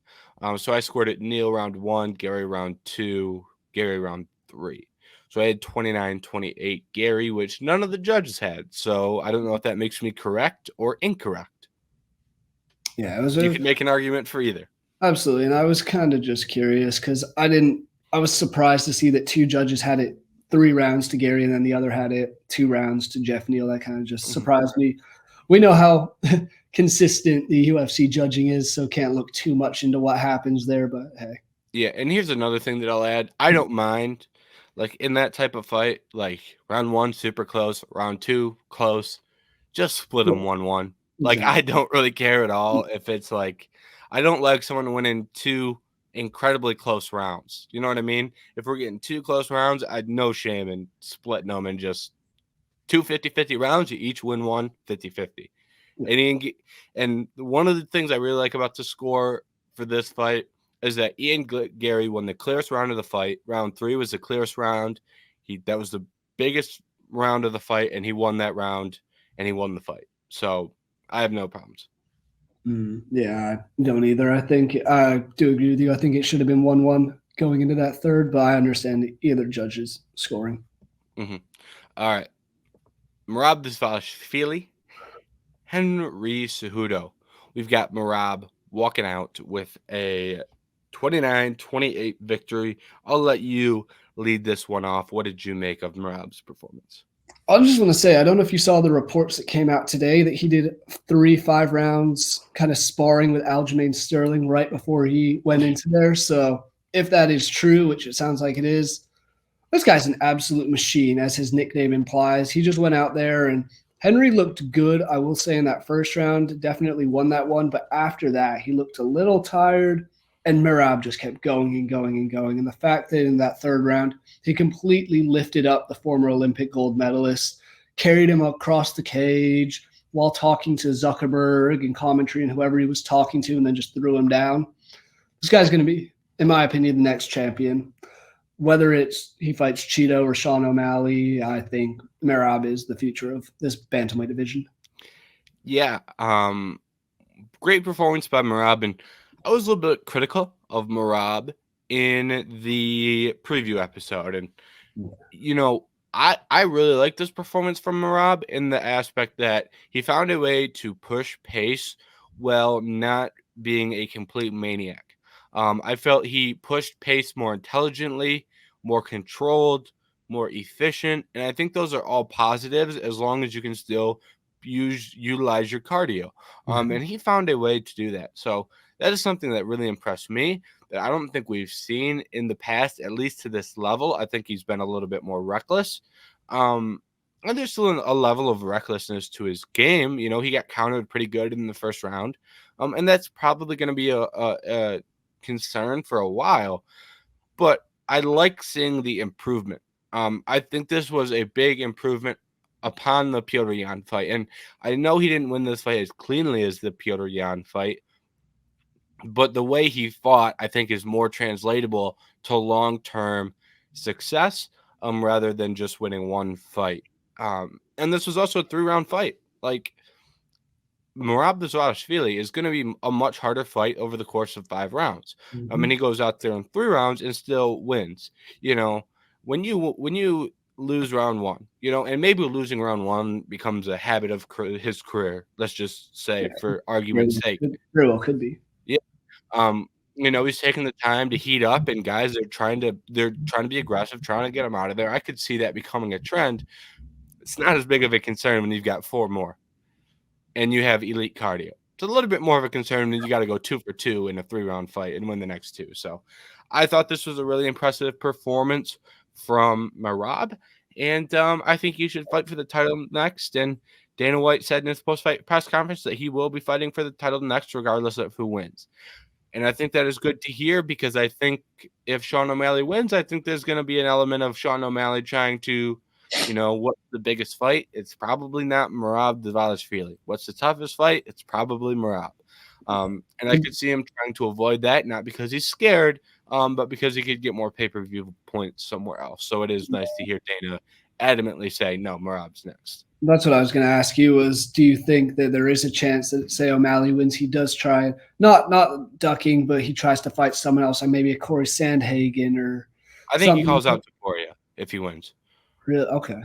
So I scored it Neal round 1, Garry round 2, Garry round 3. So I had 29-28 Garry, which none of the judges had. So I don't know if that makes me correct or incorrect. Yeah, you could make an argument for either. Absolutely. And I was kind of just curious because I was surprised to see that two judges had it 3 rounds to Garry and then the other had it 2 rounds to Geoff Neal. That kind of just surprised me. We know how consistent the UFC judging is, so can't look too much into what happens there, but hey. Yeah, and here's another thing that I'll add. I don't mind, like, in that type of fight, like, round 1, super close, round 2, close, just split them 1-1. Like, I don't really care at all if it's, like, I don't like someone winning 2 incredibly close rounds. You know what I mean? If we're getting 2 close rounds, I'd no shame in splitting them and just 2 50-50 rounds, you each win 1 50-50. And one of the things I really like about the score for this fight is that Ian Garry won the clearest round of the fight. Round 3 was the clearest round. That was the biggest round of the fight, and he won that round, and he won the fight. So I have no problems. Yeah, I don't either. I think I do agree with you. I think it should have been 1-1 going into that third, but I understand either judge's scoring. All right. Merab Dvalishvili, Henry Cejudo. We've got Merab walking out with a 29-28 victory. I'll let you lead this one off. What did you make of Merab's performance? I just want to say, I don't know if you saw the reports that came out today that he did 3 5 rounds kind of sparring with Aljamain Sterling right before he went into there. So if that is true, which it sounds like it is, this guy's an absolute machine, as his nickname implies. He just went out there and Henry looked good, I will say, in that first round. Definitely won that one. But after that, he looked a little tired. And Merab just kept going and going and going. And the fact that in that third round, he completely lifted up the former Olympic gold medalist, carried him across the cage while talking to Zuckerberg and commentary and whoever he was talking to, and then just threw him down. This guy's going to be, in my opinion, the next champion. Whether it's he fights Cheeto or Sean O'Malley, I think Merab is the future of this bantamweight division. Yeah, great performance by Merab, and I was a little bit critical of Merab in the preview episode, and I really like this performance from Merab in the aspect that he found a way to push pace while not being a complete maniac. I felt he pushed pace more intelligently, more controlled, more efficient, and I think those are all positives as long as you can still utilize your cardio. And he found a way to do that. So that is something that really impressed me that I don't think we've seen in the past, at least to this level. I think he's been a little bit more reckless. And there's still a level of recklessness to his game. He got countered pretty good in the first round. And that's probably going to be a concern for a while. But I like seeing the improvement. I think this was a big improvement upon the Petr Yan fight. And I know he didn't win this fight as cleanly as the Petr Yan fight, but the way he fought, I think, is more translatable to long-term success rather than just winning one fight. And this was also a 3-round fight. Like, Merab Dvalishvili is going to be a much harder fight over the course of 5 rounds. And he goes out there in 3 rounds and still wins. When you lose round 1, and maybe losing round 1 becomes a habit of his career. Let's just say, for argument's sake, very well could be. Yeah. He's taking the time to heat up, and guys are trying to be aggressive, trying to get him out of there. I could see that becoming a trend. It's not as big of a concern when you've got 4 more and you have elite cardio. It's a little bit more of a concern when you got to go 2 for 2 in a 3-round fight and win the next 2. So I thought this was a really impressive performance from Merab, and I think he should fight for the title next. And Dana White said in his post-fight press conference that he will be fighting for the title next, regardless of who wins. And I think that is good to hear, because I think if Sean O'Malley wins, I think there's going to be an element of Sean O'Malley trying to, what's the biggest fight? It's probably not Merab Dvalishvili. What's the toughest fight? It's probably Merab. And I could see him trying to avoid that, not because he's scared, but because he could get more pay-per-view points somewhere else. So it is nice to hear Dana adamantly say, no, Merab's next. That's what I was going to ask you was, do you think that there is a chance that, say, O'Malley wins, he does try, not ducking, but he tries to fight someone else, like maybe a Corey Sandhagen or I think he calls out Topuria if he wins. Really? Okay.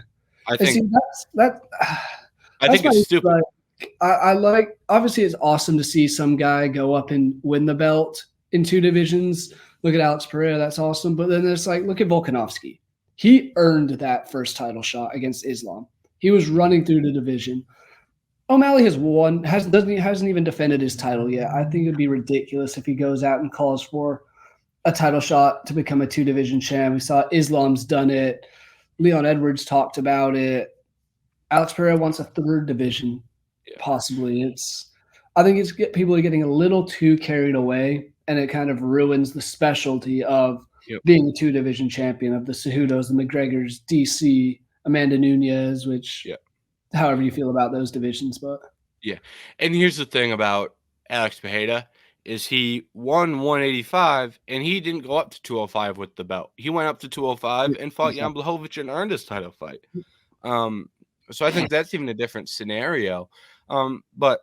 I think see, I think it's stupid. I like, obviously it's awesome to see some guy go up and win the belt in 2 divisions. Look at Alex Pereira, that's awesome. But then it's like, look at Volkanovski. He earned that first title shot against Islam. He was running through the division. O'Malley hasn't even defended his title yet. I think it'd be ridiculous if he goes out and calls for a title shot to become a 2-division champ. We saw Islam's done it. Leon Edwards talked about it. Alex Pereira wants a 3rd division, possibly. I think people are getting a little too carried away, and it kind of ruins the specialty of being a 2-division champion, of the Cejudos, the McGregors, DC, Amanda Nunes, which however you feel about those divisions. But and here's the thing about Alex Pereira is he won 185 and he didn't go up to 205 with the belt. He went up to 205 and fought Jan Blachowicz and earned his title fight. So I think that's even a different scenario. But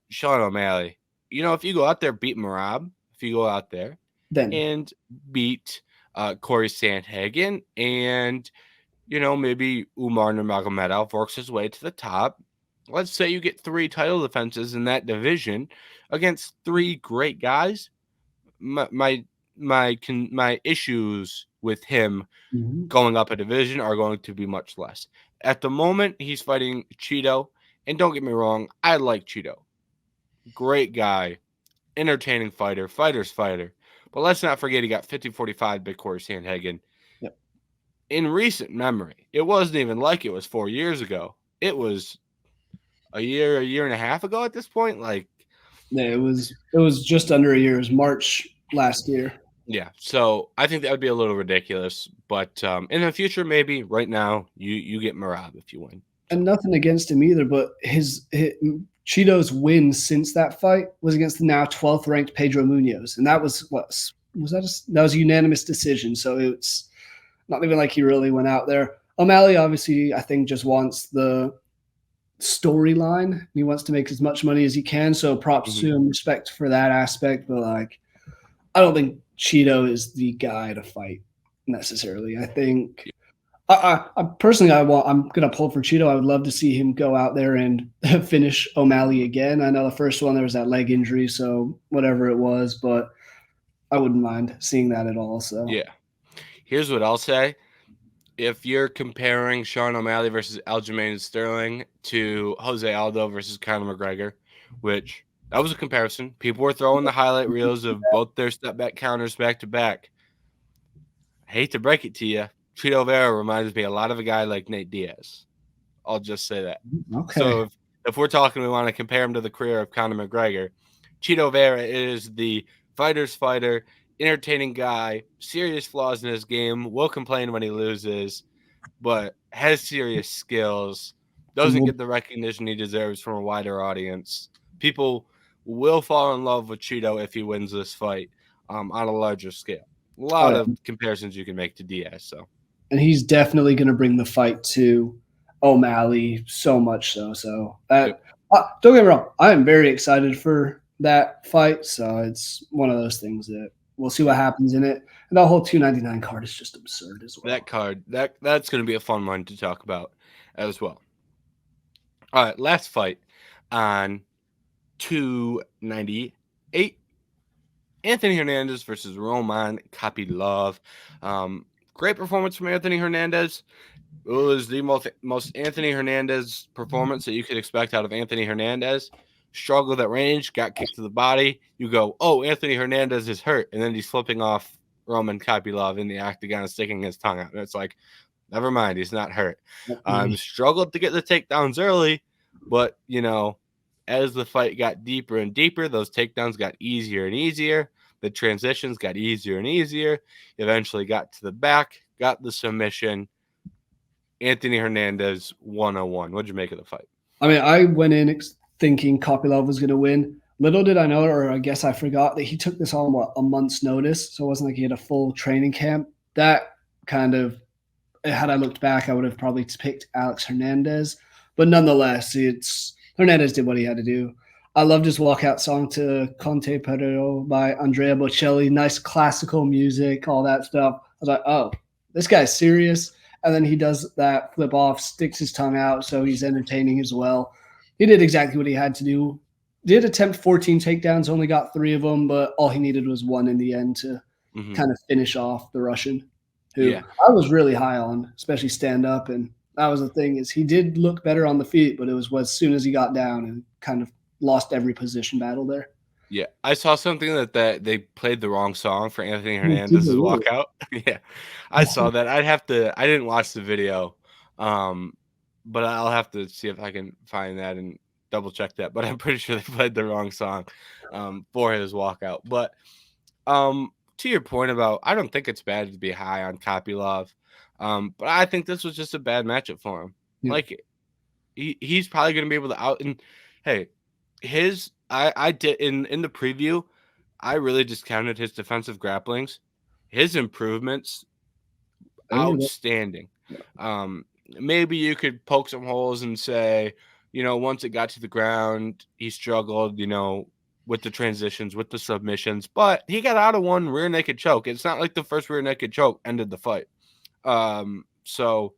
Sean O'Malley, if you go out there, beat Merab, if you go out there and beat Corey Sandhagen, and maybe Umar Nurmagomedov works his way to the top. Let's say you get 3 title defenses in that division against 3 great guys. My issues with him going up a division are going to be much less. At the moment, he's fighting Cheeto, and don't get me wrong, I like Cheeto. Great guy, entertaining fighter, fighter's fighter. But let's not forget he got 50-45 Big Corey Sandhagen. Yep. In recent memory, it wasn't even like it was 4 years ago. It was a year and a half ago at this point. Like, yeah, it was just under a year. It was March last year. Yeah, so I think that would be a little ridiculous. But in the future, maybe. Right now, you get Merab if you win. And nothing against him either, but his Cheeto's win since that fight was against the now 12th ranked Pedro Munoz, and that was that was a unanimous decision. So it's not even like he really went out there. O'Malley obviously, I think, just wants the storyline. He wants to make as much money as he can. So props to him, respect for that aspect. But like, I don't think Cheeto is the guy to fight necessarily. I think. I personally, I'm gonna pull for Cheeto. I would love to see him go out there and finish O'Malley again. I know the first one there was that leg injury, so whatever it was, but I wouldn't mind seeing that at all. So yeah, here's what I'll say: if you're comparing Sean O'Malley versus Aljamain Sterling to Jose Aldo versus Conor McGregor, which that was a comparison. People were throwing the highlight reels of both their step back counters back to back. I hate to break it to you. Cheeto Vera reminds me a lot of a guy like Nate Diaz. I'll just say that. Okay. So if we're talking, we want to compare him to the career of Conor McGregor. Cheeto Vera is the fighter's fighter, entertaining guy, serious flaws in his game, will complain when he loses, but has serious skills, doesn't get the recognition he deserves from a wider audience. People will fall in love with Cheeto if he wins this fight on a larger scale. A lot of comparisons you can make to Diaz. And he's definitely going to bring the fight to O'Malley so much so. So that don't get me wrong, I am very excited for that fight. So it's one of those things that we'll see what happens in it. And that whole 299 card is just absurd as well. That card, that's going to be a fun one to talk about as well. All right, last fight on 298. Anthony Hernandez versus Roman Kopylov. Great performance from Anthony Hernandez. It was the most Anthony Hernandez performance that you could expect out of Anthony Hernandez. Struggled at range, got kicked to the body. You go, oh, Anthony Hernandez is hurt. And then he's flipping off Roman Kopylov in the octagon and sticking his tongue out. And it's like, never mind, he's not hurt. Struggled to get the takedowns early, but, as the fight got deeper and deeper, those takedowns got easier and easier. The transitions got easier and easier. Eventually got to the back, got the submission. Anthony Hernandez 101. What'd you make of the fight? I mean, I went in thinking Kopylov was going to win. Little did I know, or I guess I forgot, that he took this on a month's notice. So it wasn't like he had a full training camp. That kind of, had I looked back, I would have probably picked Alex Hernandez. But nonetheless, Hernandez did what he had to do. I loved his walkout song to Conte Pero by Andrea Bocelli. Nice classical music, all that stuff. I was like, oh, this guy's serious. And then he does that flip off, sticks his tongue out, so he's entertaining as well. He did exactly what he had to do. Did attempt 14 takedowns, only got 3 of them, but all he needed was 1 in the end to kind of finish off the Russian, who I was really high on, especially stand up. And that was the thing, is he did look better on the feet, but it was as soon as he got down and kind of lost every position battle there. Yeah, I saw something that they played the wrong song for Anthony Hernandez's walkout. Yeah, I saw that. I didn't watch the video, but I'll have to see if I can find that and double check that. But I'm pretty sure they played the wrong song for his walkout. But to your point about, I don't think it's bad to be high on Kopylov, but I think this was just a bad matchup for him. Yeah. Like, he's probably going to be able to out. And hey, I did in the preview, I really discounted his defensive grapplings. His improvements, outstanding. Maybe you could poke some holes and say, once it got to the ground, he struggled, with the transitions, with the submissions, but he got out of one rear naked choke. It's not like the first rear naked choke ended the fight. So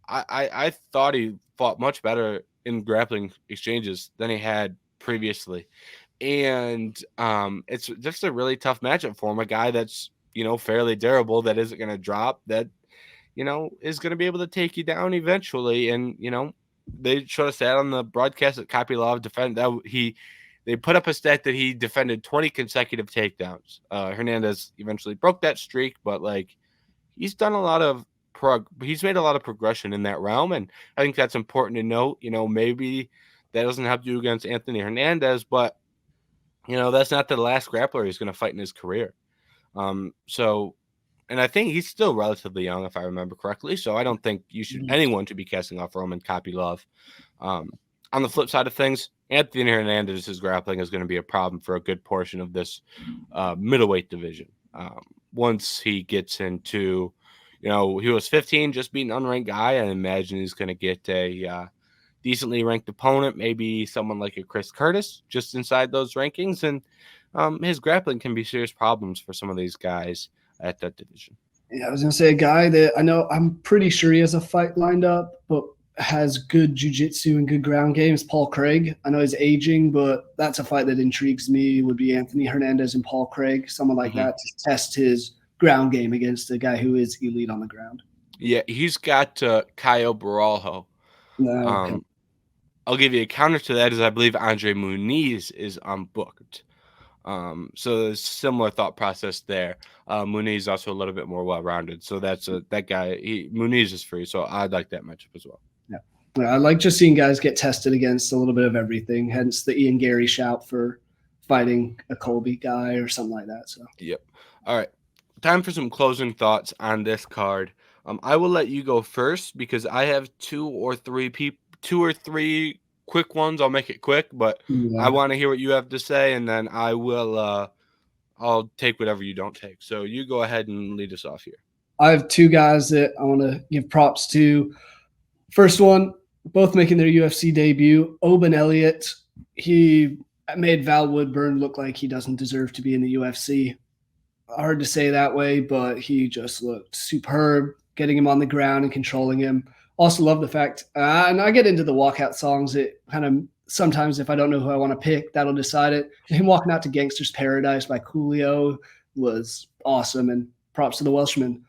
I thought he fought much better in grappling exchanges than he had previously. And it's just a really tough matchup for him, a guy that's, fairly durable, that isn't going to drop, that, is going to be able to take you down eventually. And, they showed us that on the broadcast that Kopylov they put up a stat that he defended 20 consecutive takedowns. Hernandez eventually broke that streak, but he's done a lot of he's made a lot of progression in that realm. And I think that's important to note. Maybe that doesn't have to do against Anthony Hernandez, but that's not the last grappler he's going to fight in his career. And I think he's still relatively young, if I remember correctly. So I don't think anyone should be casting off Roman Kopylov. On the flip side of things, Anthony Hernandez's grappling is going to be a problem for a good portion of this middleweight division. Once he gets into, he was 15, just beating an unranked guy. I imagine he's going to get a decently ranked opponent, maybe someone like a Chris Curtis, just inside those rankings. And his grappling can be serious problems for some of these guys at that division. Yeah, I was going to say a guy that I'm pretty sure he has a fight lined up, but has good jiu-jitsu and good ground games, Paul Craig. I know he's aging, but that's a fight that intrigues me, would be Anthony Hernandez and Paul Craig, someone like that, to test his ground game against a guy who is elite on the ground. Yeah, he's got Caio Borralho. Okay. I'll give you a counter to that, is I believe Andre Muniz is unbooked. So there's similar thought process there. Muniz is also a little bit more well-rounded. So that's that guy. Muniz is free, so I'd like that matchup as well. Yeah, I like just seeing guys get tested against a little bit of everything. Hence the Ian Garry shout for fighting a Colby guy or something like that. So. Yep. All right. Time for some closing thoughts on this card. I will let you go first because I have two or three quick ones. I'll make it quick, but I want to hear what you have to say, and then I will. I'll take whatever you don't take. So you go ahead and lead us off here. I have two guys that I want to give props to. First one, both making their UFC debut. Oban Elliott, he made Val Woodburn look like he doesn't deserve to be in the UFC. Hard to say that way, but he just looked superb, getting him on the ground and controlling him. Also love the fact, and I get into the walkout songs. It kind of sometimes, if I don't know who I want to pick, that'll decide it. Him walking out to Gangster's Paradise by Coolio was awesome, and props to the Welshman.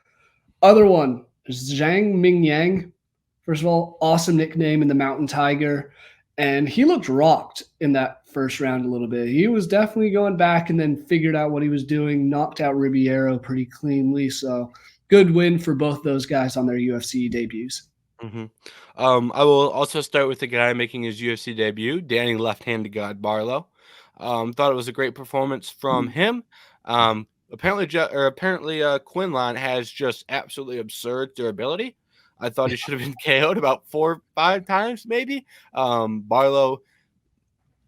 Other one, Zhang Mingyang. First of all, awesome nickname in the Mountain Tiger, and he looked rocked in that first round a little bit. He was definitely going back and then figured out what he was doing, knocked out Ribeiro pretty cleanly. So good win for both those guys on their UFC debuts. Mm-hmm. I will also start with the guy making his UFC debut, Danny Left-Handed God Barlow. Thought it was a great performance from him. Apparently, Quinlan has just absolutely absurd durability. I thought he should have been KO'd about 4 or 5 times, maybe. Barlow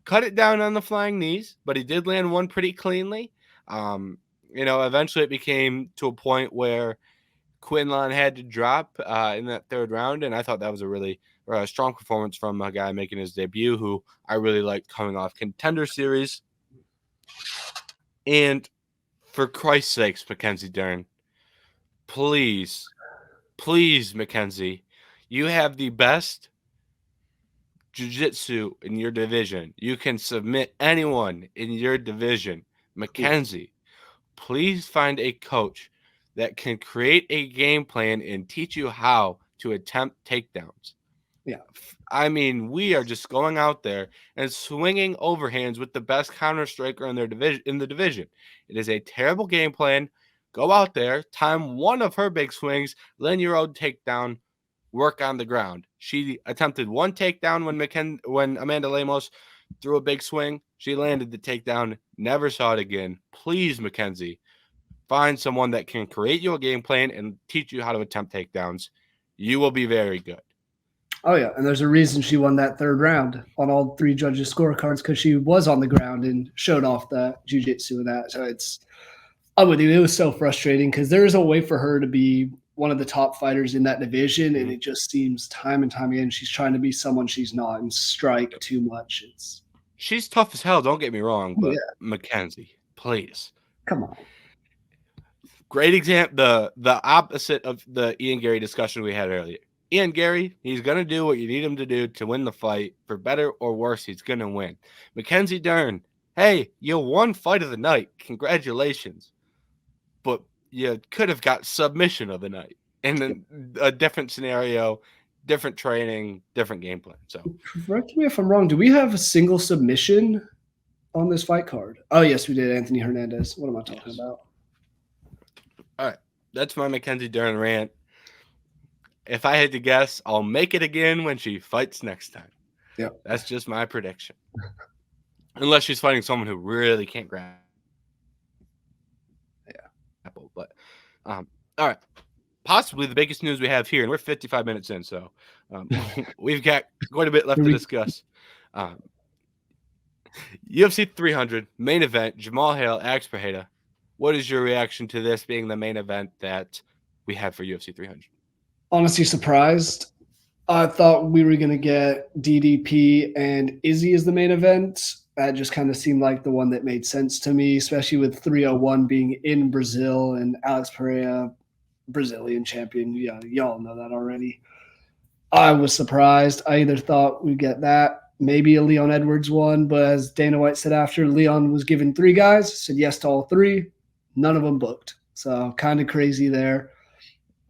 cut it down on the flying knees, but he did land one pretty cleanly. Eventually it became to a point where Quinlan had to drop in that third round, and I thought that was a really strong performance from a guy making his debut who I really liked coming off Contender Series. And for Christ's sakes, Mackenzie Dern, please, Mackenzie, you have the best jiu-jitsu in your division. You can submit anyone in your division. Mackenzie, please find a coach that can create a game plan and teach you how to attempt takedowns. Yeah. I mean, we are just going out there and swinging overhands with the best counter striker in the division. It is a terrible game plan. Go out there, time one of her big swings, land your own takedown, work on the ground. She attempted one takedown when Amanda Lemos threw a big swing. She landed the takedown, never saw it again. Please, Mackenzie, find someone that can create you a game plan and teach you how to attempt takedowns. You will be very good. Oh, yeah, and there's a reason she won that third round on all 3 judges' scorecards, because she was on the ground and showed off the jiu-jitsu and that. So I'm with you. It was so frustrating because there is a way for her to be one of the top fighters in that division, and it just seems time and time again she's trying to be someone she's not and strike too much. She's tough as hell, don't get me wrong, but Mackenzie, please. Come on. Great example, the opposite of the Ian Garry discussion we had earlier. Ian Garry, he's going to do what you need him to do to win the fight. For better or worse, he's going to win. Mackenzie Dern, hey, you won fight of the night. Congratulations. But you could have got submission of the night in a different scenario, different training, different game plan. So correct me if I'm wrong. Do we have a single submission on this fight card? Oh, yes, we did. Anthony Hernandez. What am I talking about? All right. That's my Mackenzie Dern rant. If I had to guess, I'll make it again when she fights next time. Yeah. That's just my prediction. Unless she's fighting someone who really can't grapple. But all right. Possibly the biggest news we have here, and we're 55 minutes in, so we've got quite a bit left to discuss. UFC 300 main event, Jamal Hill, Alex Pereira. What is your reaction to this being the main event that we have for UFC 300? Honestly, surprised. I thought we were going to get DDP and Izzy as the main event. That just kind of seemed like the one that made sense to me, especially with 301 being in Brazil and Alex Pereira, Brazilian champion. Yeah, y'all know that already. I was surprised. I either thought we'd get that, maybe a Leon Edwards one, but as Dana White said after, Leon was given 3 guys, said yes to all 3. None of them booked. So kind of crazy there.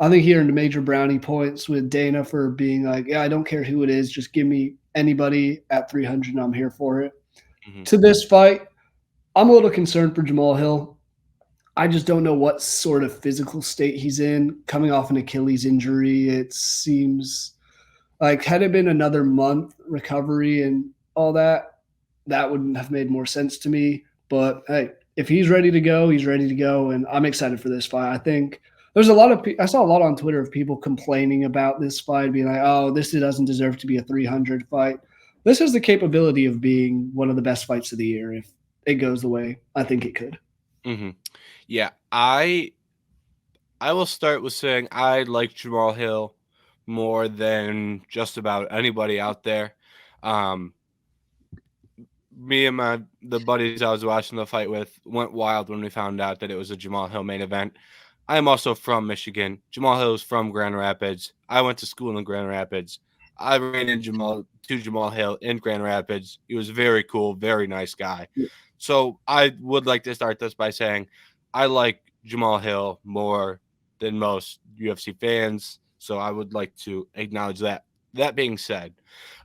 I think he earned major brownie points with Dana for being like, yeah, I don't care who it is. Just give me anybody at 300 and I'm here for it. Mm-hmm. To this fight, I'm a little concerned for Jamal Hill. I just don't know what sort of physical state he's in. Coming off an Achilles injury, it seems like had it been another month recovery and all that, that would have made more sense to me. But hey, if he's ready to go, he's ready to go. And I'm excited for this fight. I think there's a lot of I saw a lot on Twitter of people complaining about this fight, being like, oh, this doesn't deserve to be a 300 fight. This has the capability of being one of the best fights of the year if it goes the way I think it could. Mm-hmm. Yeah, I will start with saying I like Jamal Hill more than just about anybody out there. Me and the buddies I was watching the fight with went wild when we found out that it was a Jamal Hill main event. I am also from Michigan. Jamal Hill is from Grand Rapids. I went to school in Grand Rapids. I ran into Jamal Hill in Grand Rapids. He was very cool, very nice guy. Yeah. So I would like to start this by saying I like Jamal Hill more than most UFC fans. So I would like to acknowledge that. That being said,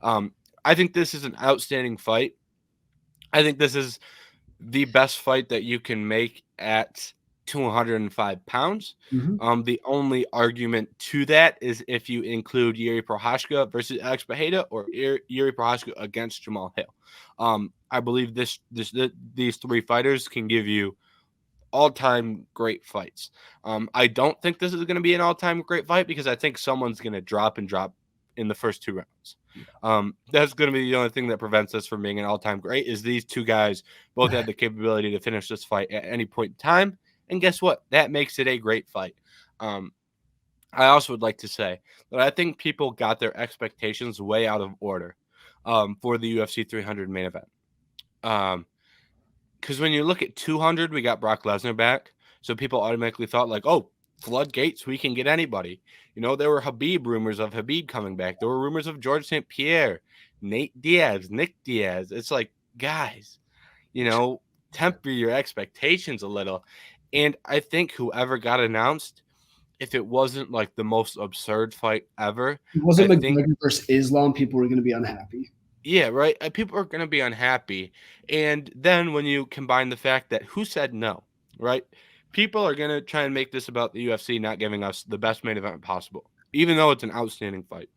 I think this is an outstanding fight. I think this is the best fight that you can make at 205 pounds. Mm-hmm. The only argument to that is if you include Yuri Prochazka versus Alex Pereira or Yuri Prochazka against Jamal Hill. I believe these 3 fighters can give you all-time great fights. I don't think this is going to be an all-time great fight because I think someone's going to drop in the first 2 rounds. That's going to be the only thing that prevents us from being an all-time great is these 2 guys both have the capability to finish this fight at any point in time. And guess what? That makes it a great fight. I also would like to say that I think people got their expectations way out of order for the UFC 300 main event. Because when you look at 200, we got Brock Lesnar back. So people automatically thought like, oh, floodgates, we can get anybody. You know, there were rumors of Khabib coming back. There were rumors of George St. Pierre, Nate Diaz, Nick Diaz. It's like, guys, you know, temper your expectations a little. And I think whoever got announced, if it wasn't like the most absurd fight ever. It wasn't McGregor versus Islam, people were going to be unhappy. Yeah, right. People are going to be unhappy. And then when you combine the fact that who said no, right? People are going to try and make this about the UFC not giving us the best main event possible, even though it's an outstanding fight.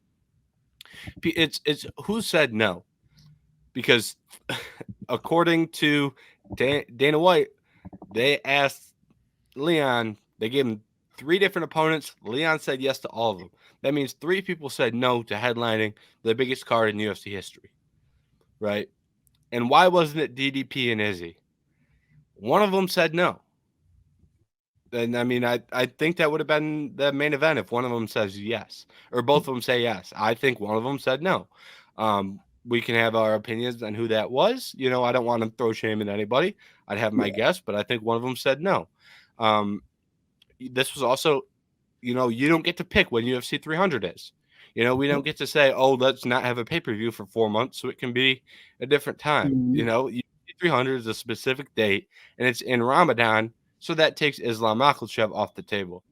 It's who said no? Because according to Dana White, they asked Leon, they gave him 3 different opponents. Leon said yes to all of them. That means 3 people said no to headlining the biggest card in UFC history, right? And why wasn't it DDP and Izzy? One of them said no. And I mean, I think that would have been the main event if one of them says yes, or both of them say yes. I think one of them said no. We can have our opinions on who that was. You know, I don't want to throw shame at anybody. I'd have my guess, but I think one of them said no. This was also, you know, you don't get to pick when UFC 300 is. You know, we don't get to say, oh, let's not have a pay-per-view for 4 months so it can be a different time. Mm-hmm. You know, UFC 300 is a specific date, and it's in Ramadan, So that takes Islam Makhachev off the table.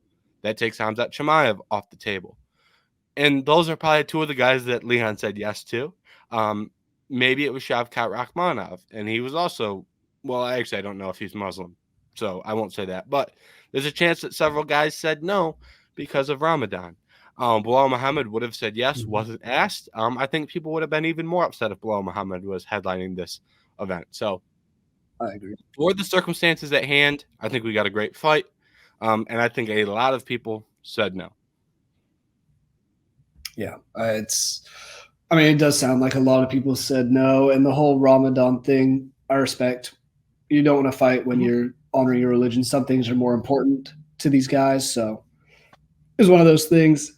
That takes Hamzat Chimaev off the table. And those are probably two of the guys that Leon said yes to. Maybe it was Shavkat Rakhmonov, and he was also, well, actually, I don't know if he's Muslim, so I won't say that. But there's a chance that several guys said no because of Ramadan. Bilal Muhammad would have said yes, wasn't asked. I think people would have been even more upset if Bilal Muhammad was headlining this event. So I agree. for the circumstances at hand, I think we got a great fight. And I think a lot of people said no. Yeah, it does sound like a lot of people said no. And the whole Ramadan thing, I respect. You don't want to fight when you're honoring your religion. Some things are more important to these guys. So it was one of those things.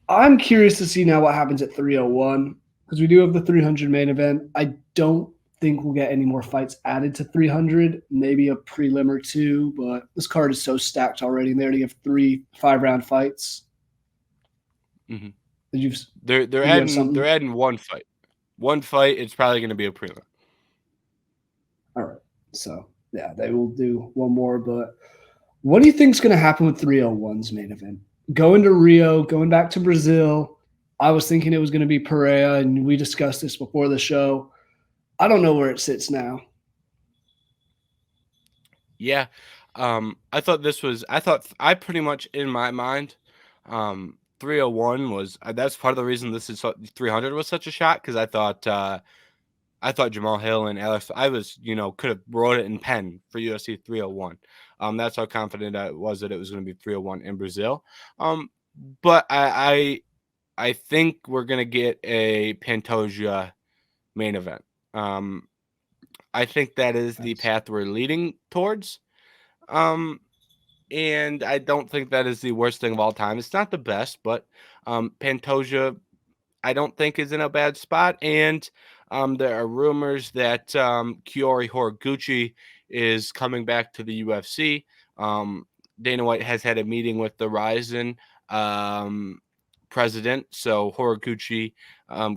I'm curious to see now what happens at 301 because we do have the 300 main event. I don't think we'll get any more fights added to 300, maybe a prelim or two, but this card is so stacked already. And they already have 3 5-round fights. Mm-hmm. They're adding one fight. One fight. It's probably going to be a prelim. All right. So yeah, they will do one more. But what do you think is going to happen with 301's main event? Going to Rio, going back to Brazil. I was thinking it was going to be Pereira, and we discussed this before the show. I don't know where it sits now. Yeah. I pretty much in my mind, 301 was that's part of the reason 300 was such a shot because I thought Jamal Hill and Alex could have wrote it in pen for UFC 301. That's how confident I was that it was going to be 301 in Brazil. But I think we're going to get a Pantoja main event. I think that is the path we're leading towards. And I don't think that is the worst thing of all time. It's not the best, but Pantoja, I don't think is in a bad spot. And there are rumors that Kiori Horiguchi is coming back to the UFC. Dana White has had a meeting with the Ryzen president, so Horiguchi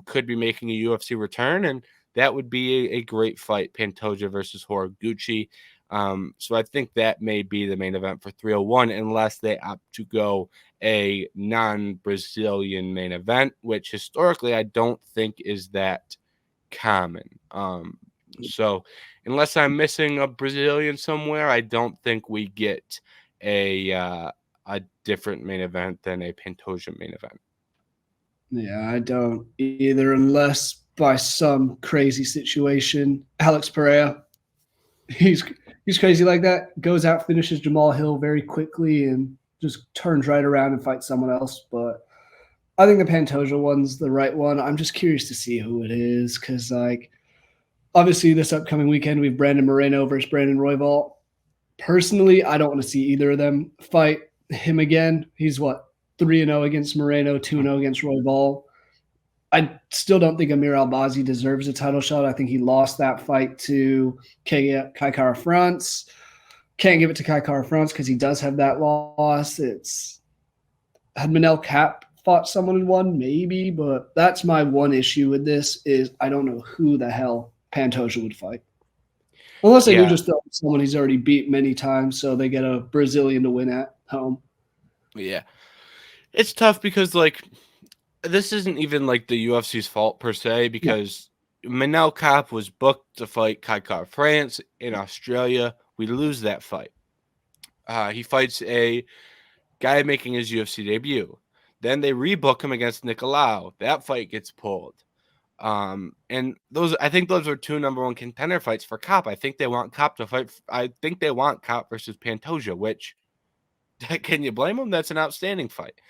could be making a UFC return, and that would be a great fight, Pantoja versus Horiguchi. So I think that may be the main event for 301 unless they opt to go a non-Brazilian main event, which historically I don't think is that common. So unless I'm missing a Brazilian somewhere, I don't think we get a different main event than a Pantoja main event. Yeah, I don't either, unless by some crazy situation, Alex Pereira, he's crazy like that, goes out, finishes Jamal Hill very quickly, and just turns right around and fights someone else. But I think the Pantoja one's the right one. I'm just curious to see who it is because, obviously this upcoming weekend we have Brandon Moreno versus Brandon Royval. Personally, I don't want to see either of them fight him again. He's 3-0 against Moreno, 2-0 against Royval. I still don't think Amir Albazi deserves a title shot. I think he lost that fight to Kai Kara-France. Can't give it to Kai Kara-France because he does have that loss. Had Manel Kape fought someone and won? Maybe, but that's my one issue with this is I don't know who the hell Pantoja would fight. Unless they do just throw someone he's already beat many times, so they get a Brazilian to win at home. Yeah. It's tough because, this isn't even, the UFC's fault per se because Manel Kape was booked to fight Kai Kara-France in Australia. We lose that fight. He fights a guy making his UFC debut. Then they rebook him against Nicolau. That fight gets pulled. And I think those are 2 number 1 contender fights for Kape. I think they want Kape to fight. I think they want Kape versus Pantoja, which can you blame them? That's an outstanding fight.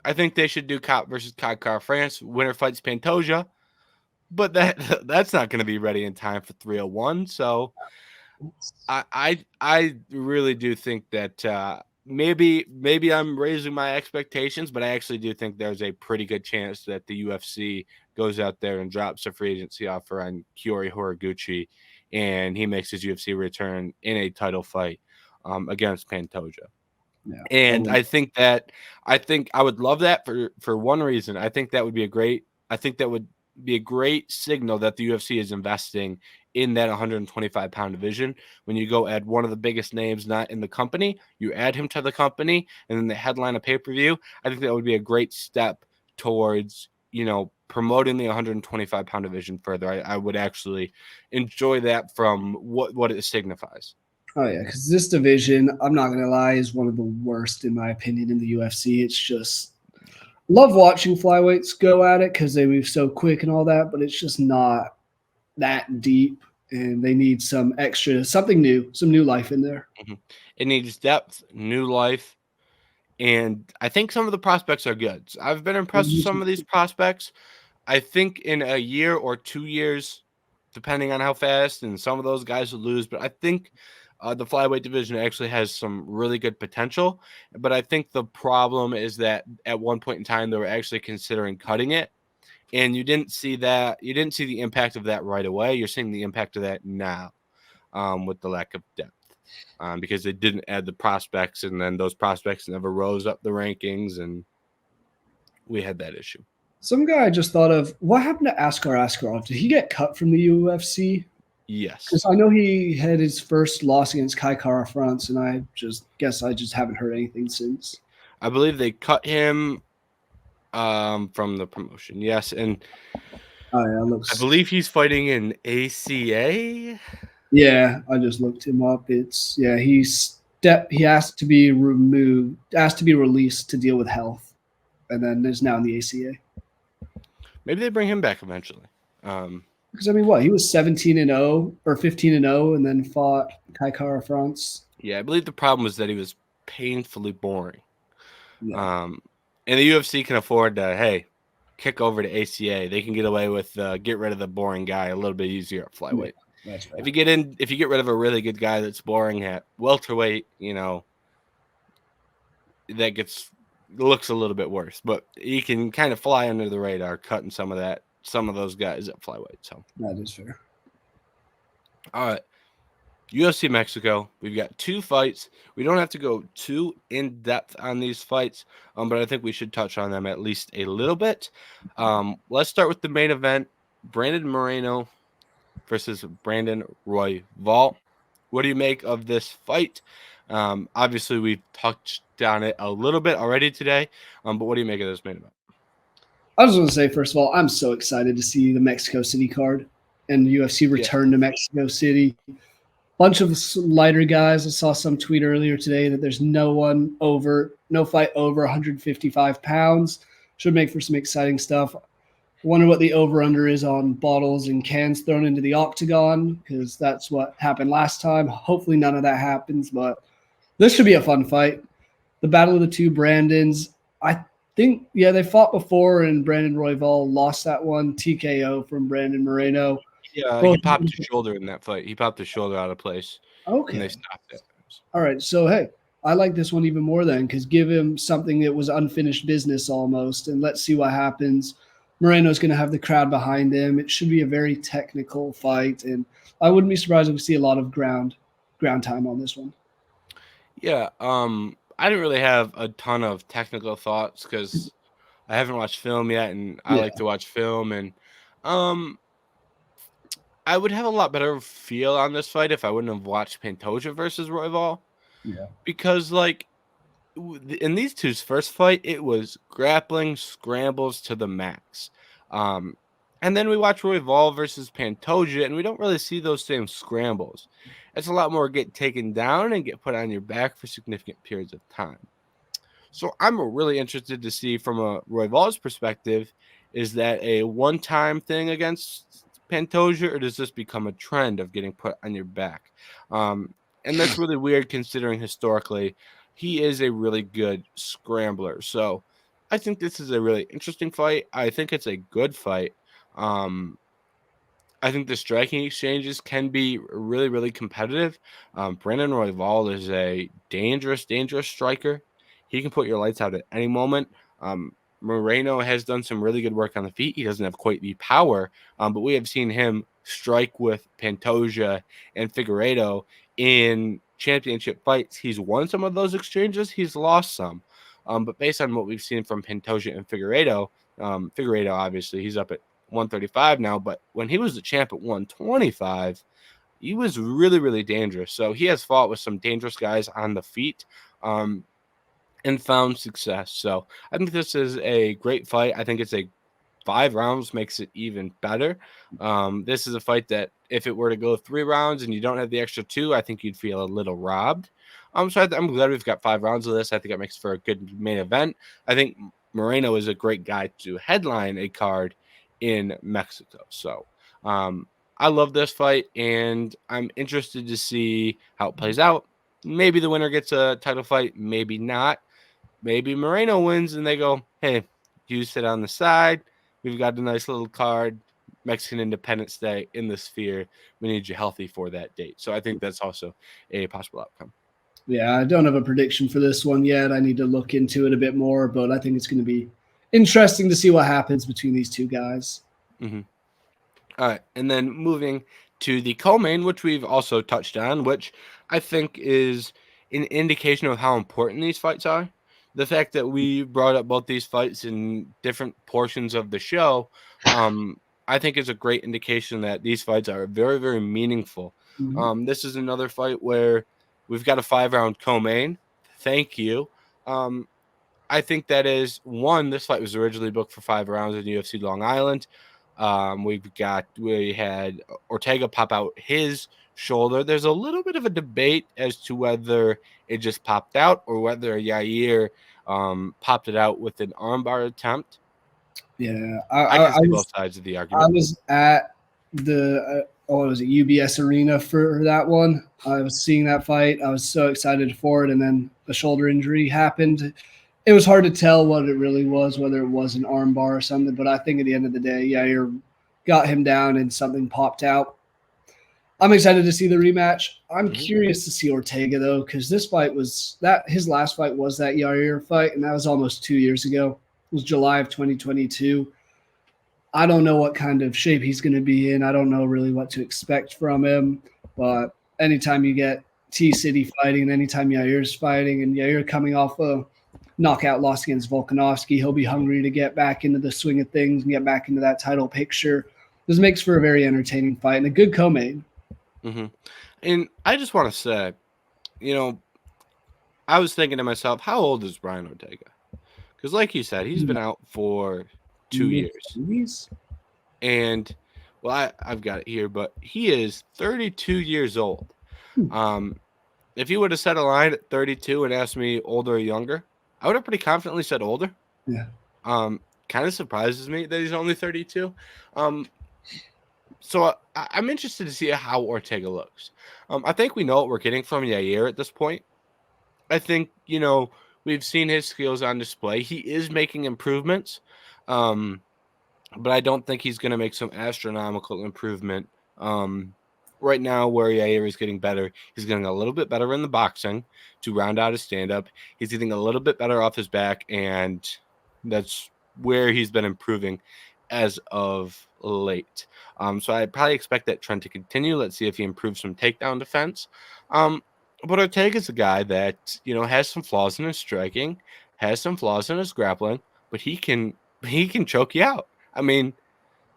I think they should do Kape versus Kai Kara-France. Winner fights Pantoja, but that's not going to be ready in time for 301. So I really do think that maybe I'm raising my expectations, but I actually do think there's a pretty good chance that the UFC goes out there and drops a free agency offer on Kiori Horiguchi, and he makes his UFC return in a title fight against Pantoja. Yeah, and I think I would love that for one reason. I think that would be a great signal that the UFC is investing in that 125-pound division. When you go add one of the biggest names not in the company, you add him to the company, and then the headline a pay-per-view, I think that would be a great step towards, promoting the 125-pound division further. I would actually enjoy that from what it signifies. Oh, yeah, because this division, I'm not going to lie, is one of the worst, in my opinion, in the UFC. It's just love watching flyweights go at it because they move so quick and all that, but it's just not that deep, and they need some extra, something new, some new life in there. Mm-hmm. It needs depth, new life, and I think some of the prospects are good. I've been impressed with some of these prospects. I think in a year or 2 years, depending on how fast, and some of those guys will lose, but I think the flyweight division actually has some really good potential. But I think the problem is that at one point in time, they were actually considering cutting it. And you didn't see that. You didn't see the impact of that right away. You're seeing the impact of that now with the lack of depth. Because they didn't add the prospects, and then those prospects never rose up the rankings, and we had that issue. Some guy I just thought of, what happened to Askar Askarov? Did he get cut from the UFC? Yes. Because I know he had his first loss against Kai Kara France, and I just haven't heard anything since. I believe they cut him from the promotion. Yes, and I believe he's fighting in ACA. Yeah, I just looked him up. He has to be removed, asked to be released to deal with health, and then is now in the ACA. Maybe they bring him back eventually. Because I mean, what, he was 17-0 or 15-0, and then fought Kai Kara France. Yeah, I believe the problem was that he was painfully boring. Yeah. And the UFC can afford to, kick over to ACA. They can get away with get rid of the boring guy a little bit easier at flyweight. Yeah, that's right. If you get rid of a really good guy that's boring at welterweight, that looks a little bit worse. But he can kind of fly under the radar, cutting some of those guys at flyweight. So that is fair. All right. UFC Mexico. We've got 2 fights. We don't have to go too in depth on these fights, but I think we should touch on them at least a little bit. Let's start with the main event: Brandon Moreno versus Brandon Royval. What do you make of this fight? Obviously, we've touched on it a little bit already today, but what do you make of this main event? I just want to say, first of all, I'm so excited to see the Mexico City card and the UFC return to Mexico City. Bunch of lighter guys. I saw some tweet earlier today that there's no fight over 155 pounds. Should make for some exciting stuff. Wonder what the over-under is on bottles and cans thrown into the octagon, because that's what happened last time. Hopefully none of that happens, but this should be a fun fight. The battle of the two Brandons. I think, they fought before, and Brandon Royval lost that one. TKO from Brandon Moreno. Yeah, he popped his shoulder in that fight. He popped his shoulder out of place. Okay. And they stopped it. All right. So, hey, I like this one even more then, because give him something that was unfinished business almost, and let's see what happens. Moreno's going to have the crowd behind him. It should be a very technical fight, and I wouldn't be surprised if we see a lot of ground time on this one. Yeah, I didn't really have a ton of technical thoughts because I haven't watched film yet, and I like to watch film, and I would have a lot better feel on this fight if I wouldn't have watched Pantoja versus Royval. Yeah. Because, in these two's first fight, it was grappling scrambles to the max. And then we watch Royval versus Pantoja, and we don't really see those same scrambles. It's a lot more get taken down and get put on your back for significant periods of time. So I'm really interested to see from a Royval's perspective, is that a one-time thing against Pantoja, or does this become a trend of getting put on your back? And that's really weird considering historically he is a really good scrambler. So I think this is a really interesting fight. I think it's a good fight. I think the striking exchanges can be really, really competitive. Brandon Royval is a dangerous striker. He can put your lights out at any moment. Moreno has done some really good work on the feet. He doesn't have quite the power, but we have seen him strike with Pantoja and Figueiredo in championship fights. He's won some of those exchanges. He's lost some. But based on what we've seen from Pantoja and Figueiredo, Figueiredo, obviously, he's up at 135 now, but when he was the champ at 125, he was really, really dangerous. So he has fought with some dangerous guys on the feet and found success. So I think this is a great fight. I think it's a 5 rounds makes it even better. This is a fight that if it were to go 3 rounds and you don't have the extra 2, I think you'd feel a little robbed. So I'm glad we've got 5 rounds of this. I think it makes for a good main event. I think Moreno is a great guy to headline a card in Mexico. So I love this fight, and I'm interested to see how it plays out. Maybe the winner gets a title fight, maybe not. Maybe Moreno wins and they go, hey, you sit on the side. We've got a nice little card, Mexican Independence Day in the Sphere. We need you healthy for that date. So I think that's also a possible outcome. Yeah, I don't have a prediction for this one yet. I need to look into it a bit more, but I think it's going to be interesting to see what happens between these two guys. Mm-hmm. All right, and then moving to the co-main, which we've also touched on, which I think is an indication of how important these fights are. The fact that we brought up both these fights in different portions of the show, I think is a great indication that these fights are very, very meaningful. Mm-hmm. This is another fight where we've got a 5-round co-main. Thank you. I think that is one. This fight was originally booked for 5 rounds in UFC Long Island. We had Ortega pop out his shoulder. There's a little bit of a debate as to whether it just popped out or whether Yair popped it out with an armbar attempt. Yeah, I can see both sides of the argument. I was at the what was it, UBS Arena for that one. I was seeing that fight. I was so excited for it, and then the shoulder injury happened. It was hard to tell what it really was, whether it was an armbar or something. But I think at the end of the day, Yair got him down and something popped out. I'm excited to see the rematch. I'm curious to see Ortega though, because this fight was that his last fight was that Yair fight, and that was almost 2 years ago. It was July of 2022. I don't know what kind of shape he's going to be in. I don't know really what to expect from him. But anytime you get T-City fighting, and anytime Yair's fighting, and Yair coming off a knockout loss against Volkanovski, he'll be hungry to get back into the swing of things and get back into that title picture. This makes for a very entertaining fight and a good co-main. Mm-hmm. And I just want to say, I was thinking to myself, how old is Brian Ortega? Because like you said, he's been out for 2 years. And, well, I've got it here, but he is 32 years old. If you would have set a line at 32 and asked me older or younger, I would have pretty confidently said older. Yeah. Kind of surprises me that he's only 32. So I'm interested to see how Ortega looks. I think we know what we're getting from Yair at this point. I think, we've seen his skills on display. He is making improvements, but I don't think he's going to make some astronomical improvement. Right now, where Yair is getting better, he's getting a little bit better in the boxing to round out his stand-up. He's getting a little bit better off his back, and that's where he's been improving as of late. So I probably expect that trend to continue. Let's see if he improves some takedown defense. But Ortega's a guy that, has some flaws in his striking, has some flaws in his grappling, but he can choke you out. I mean,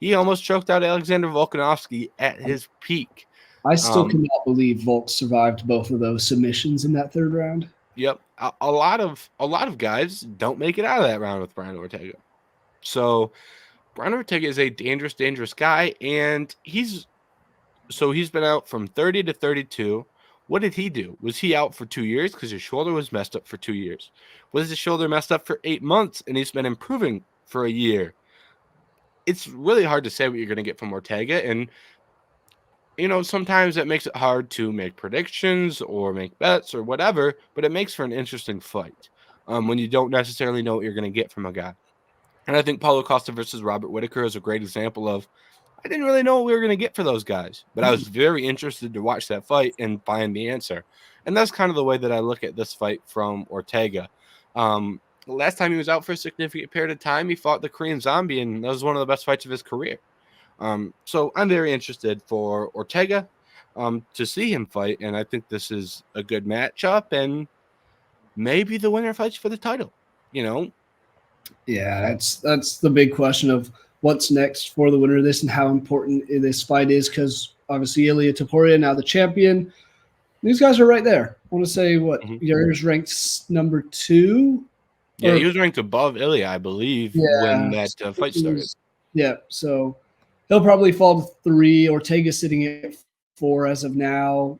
he almost choked out Alexander Volkanovski at his peak. I still cannot believe Volk survived both of those submissions in that 3rd round. Yep. A lot of guys don't make it out of that round with Brian Ortega. So Brian Ortega is a dangerous, dangerous guy, and he's been out from 30 to 32. What did he do? Was he out for 2 years? Because his shoulder was messed up for 2 years. Was his shoulder messed up for 8 months, and he's been improving for a year? It's really hard to say what you're going to get from Ortega, and sometimes that makes it hard to make predictions or make bets or whatever, but it makes for an interesting fight when you don't necessarily know what you're going to get from a guy. And I think Paulo Costa versus Robert Whittaker is a great example of, I didn't really know what we were going to get for those guys, but I was very interested to watch that fight and find the answer. And that's kind of the way that I look at this fight from Ortega. Last time he was out for a significant period of time, he fought the Korean Zombie, and that was one of the best fights of his career. So I'm very interested for Ortega to see him fight, and I think this is a good matchup, and maybe the winner fights for the title. Yeah, that's the big question of what's next for the winner of this and how important this fight is, because obviously Ilia Topuria, now the champion. These guys are right there. I want to say what Yair's ranked number 2. Yeah, he was ranked above Ilia, I believe, when that fight started. Yeah, so he'll probably fall to 3. Ortega sitting at 4 as of now.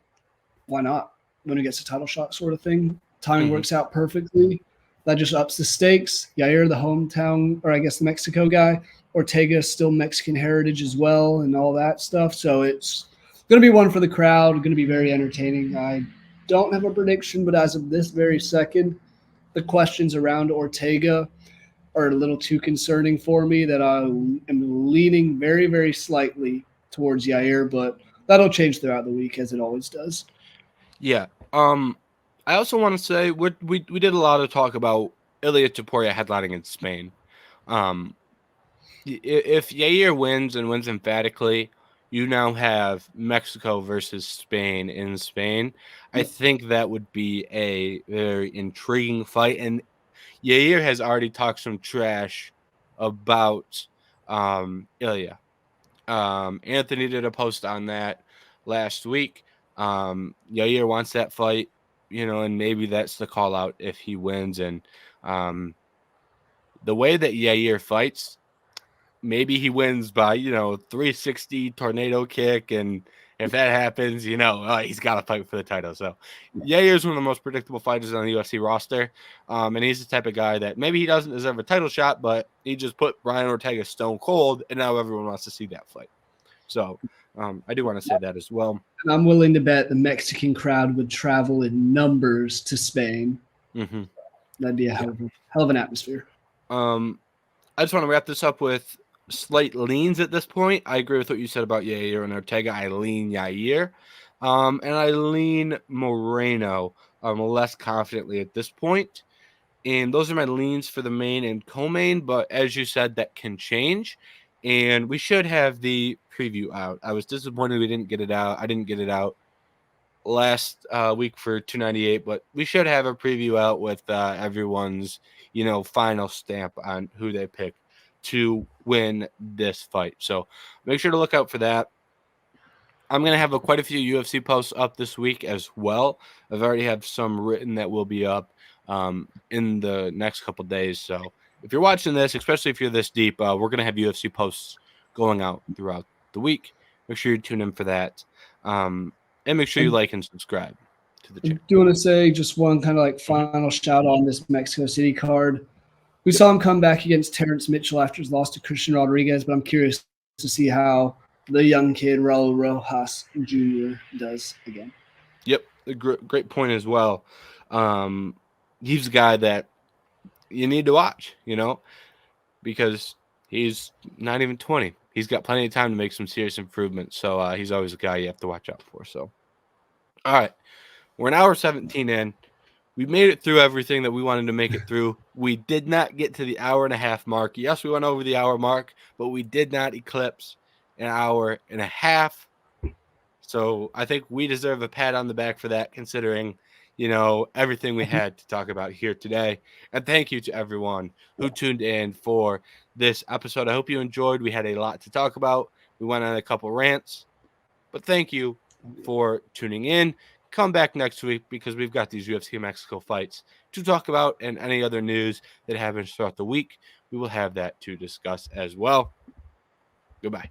Why not? When he gets a title shot sort of thing. Timing works out perfectly. That just ups the stakes. Yair, the hometown, or I guess the Mexico guy. Ortega is still Mexican heritage as well and all that stuff. So it's going to be one for the crowd. Going to be very entertaining. I don't have a prediction, but as of this very second, the questions around Ortega are a little too concerning for me, that I am leaning very, very slightly towards Yair, but that'll change throughout the week as it always does. Yeah. I also want to say we did a lot of talk about Ilia Topuria headlining in Spain. If Yair wins and wins emphatically, you now have Mexico versus Spain in Spain. I think that would be a very intriguing fight. And Yair has already talked some trash about Ilia. Anthony did a post on that last week. Yair wants that fight, and maybe that's the call out if he wins. And the way that Yair fights, maybe he wins by 360 tornado kick, and if that happens, he's got to fight for the title. So Yair is one of the most predictable fighters on the UFC roster, and he's the type of guy that maybe he doesn't deserve a title shot, but he just put Brian Ortega stone cold, and now everyone wants to see that fight. So I do want to say that as well. And I'm willing to bet the Mexican crowd would travel in numbers to Spain. That'd be a hell of an atmosphere. I just want to wrap this up with slight leans at this point. I agree with what you said about Yair and Ortega. I lean Yair, and I lean Moreno less confidently at this point. And those are my leans for the main and co-main. But as you said, that can change. And we should have the preview out. I was disappointed we didn't get it out. I didn't get it out last week for 298, but we should have a preview out with everyone's, final stamp on who they pick to win this fight. So make sure to look out for that. I'm going to have quite a few UFC posts up this week as well. I've already have some written that will be up in the next couple days. So if you're watching this, especially if you're this deep, we're going to have UFC posts going out throughout the week. Make sure you tune in for that. And make sure you like and subscribe to the channel. Do you want to say just one kind of final shout on this Mexico City card? We saw him come back against Terrence Mitchell after his loss to Christian Rodriguez, but I'm curious to see how the young kid Raul Rojas Jr. does again. Yep, a great point as well. He's a guy that you need to watch, because he's not even 20. He's got plenty of time to make some serious improvements. So he's always a guy you have to watch out for. So, all right, we're an hour 17 in. We made it through everything that we wanted to make it through. We did not get to the hour and a half mark. Yes, we went over the hour mark, but we did not eclipse an hour and a half. So I think we deserve a pat on the back for that, considering, everything we had to talk about here today. And thank you to everyone who tuned in for this episode. I hope you enjoyed. We had a lot to talk about. We went on a couple rants, but thank you for tuning in. Come back next week because we've got these UFC Mexico fights to talk about, and any other news that happens throughout the week. We will have that to discuss as well. Goodbye.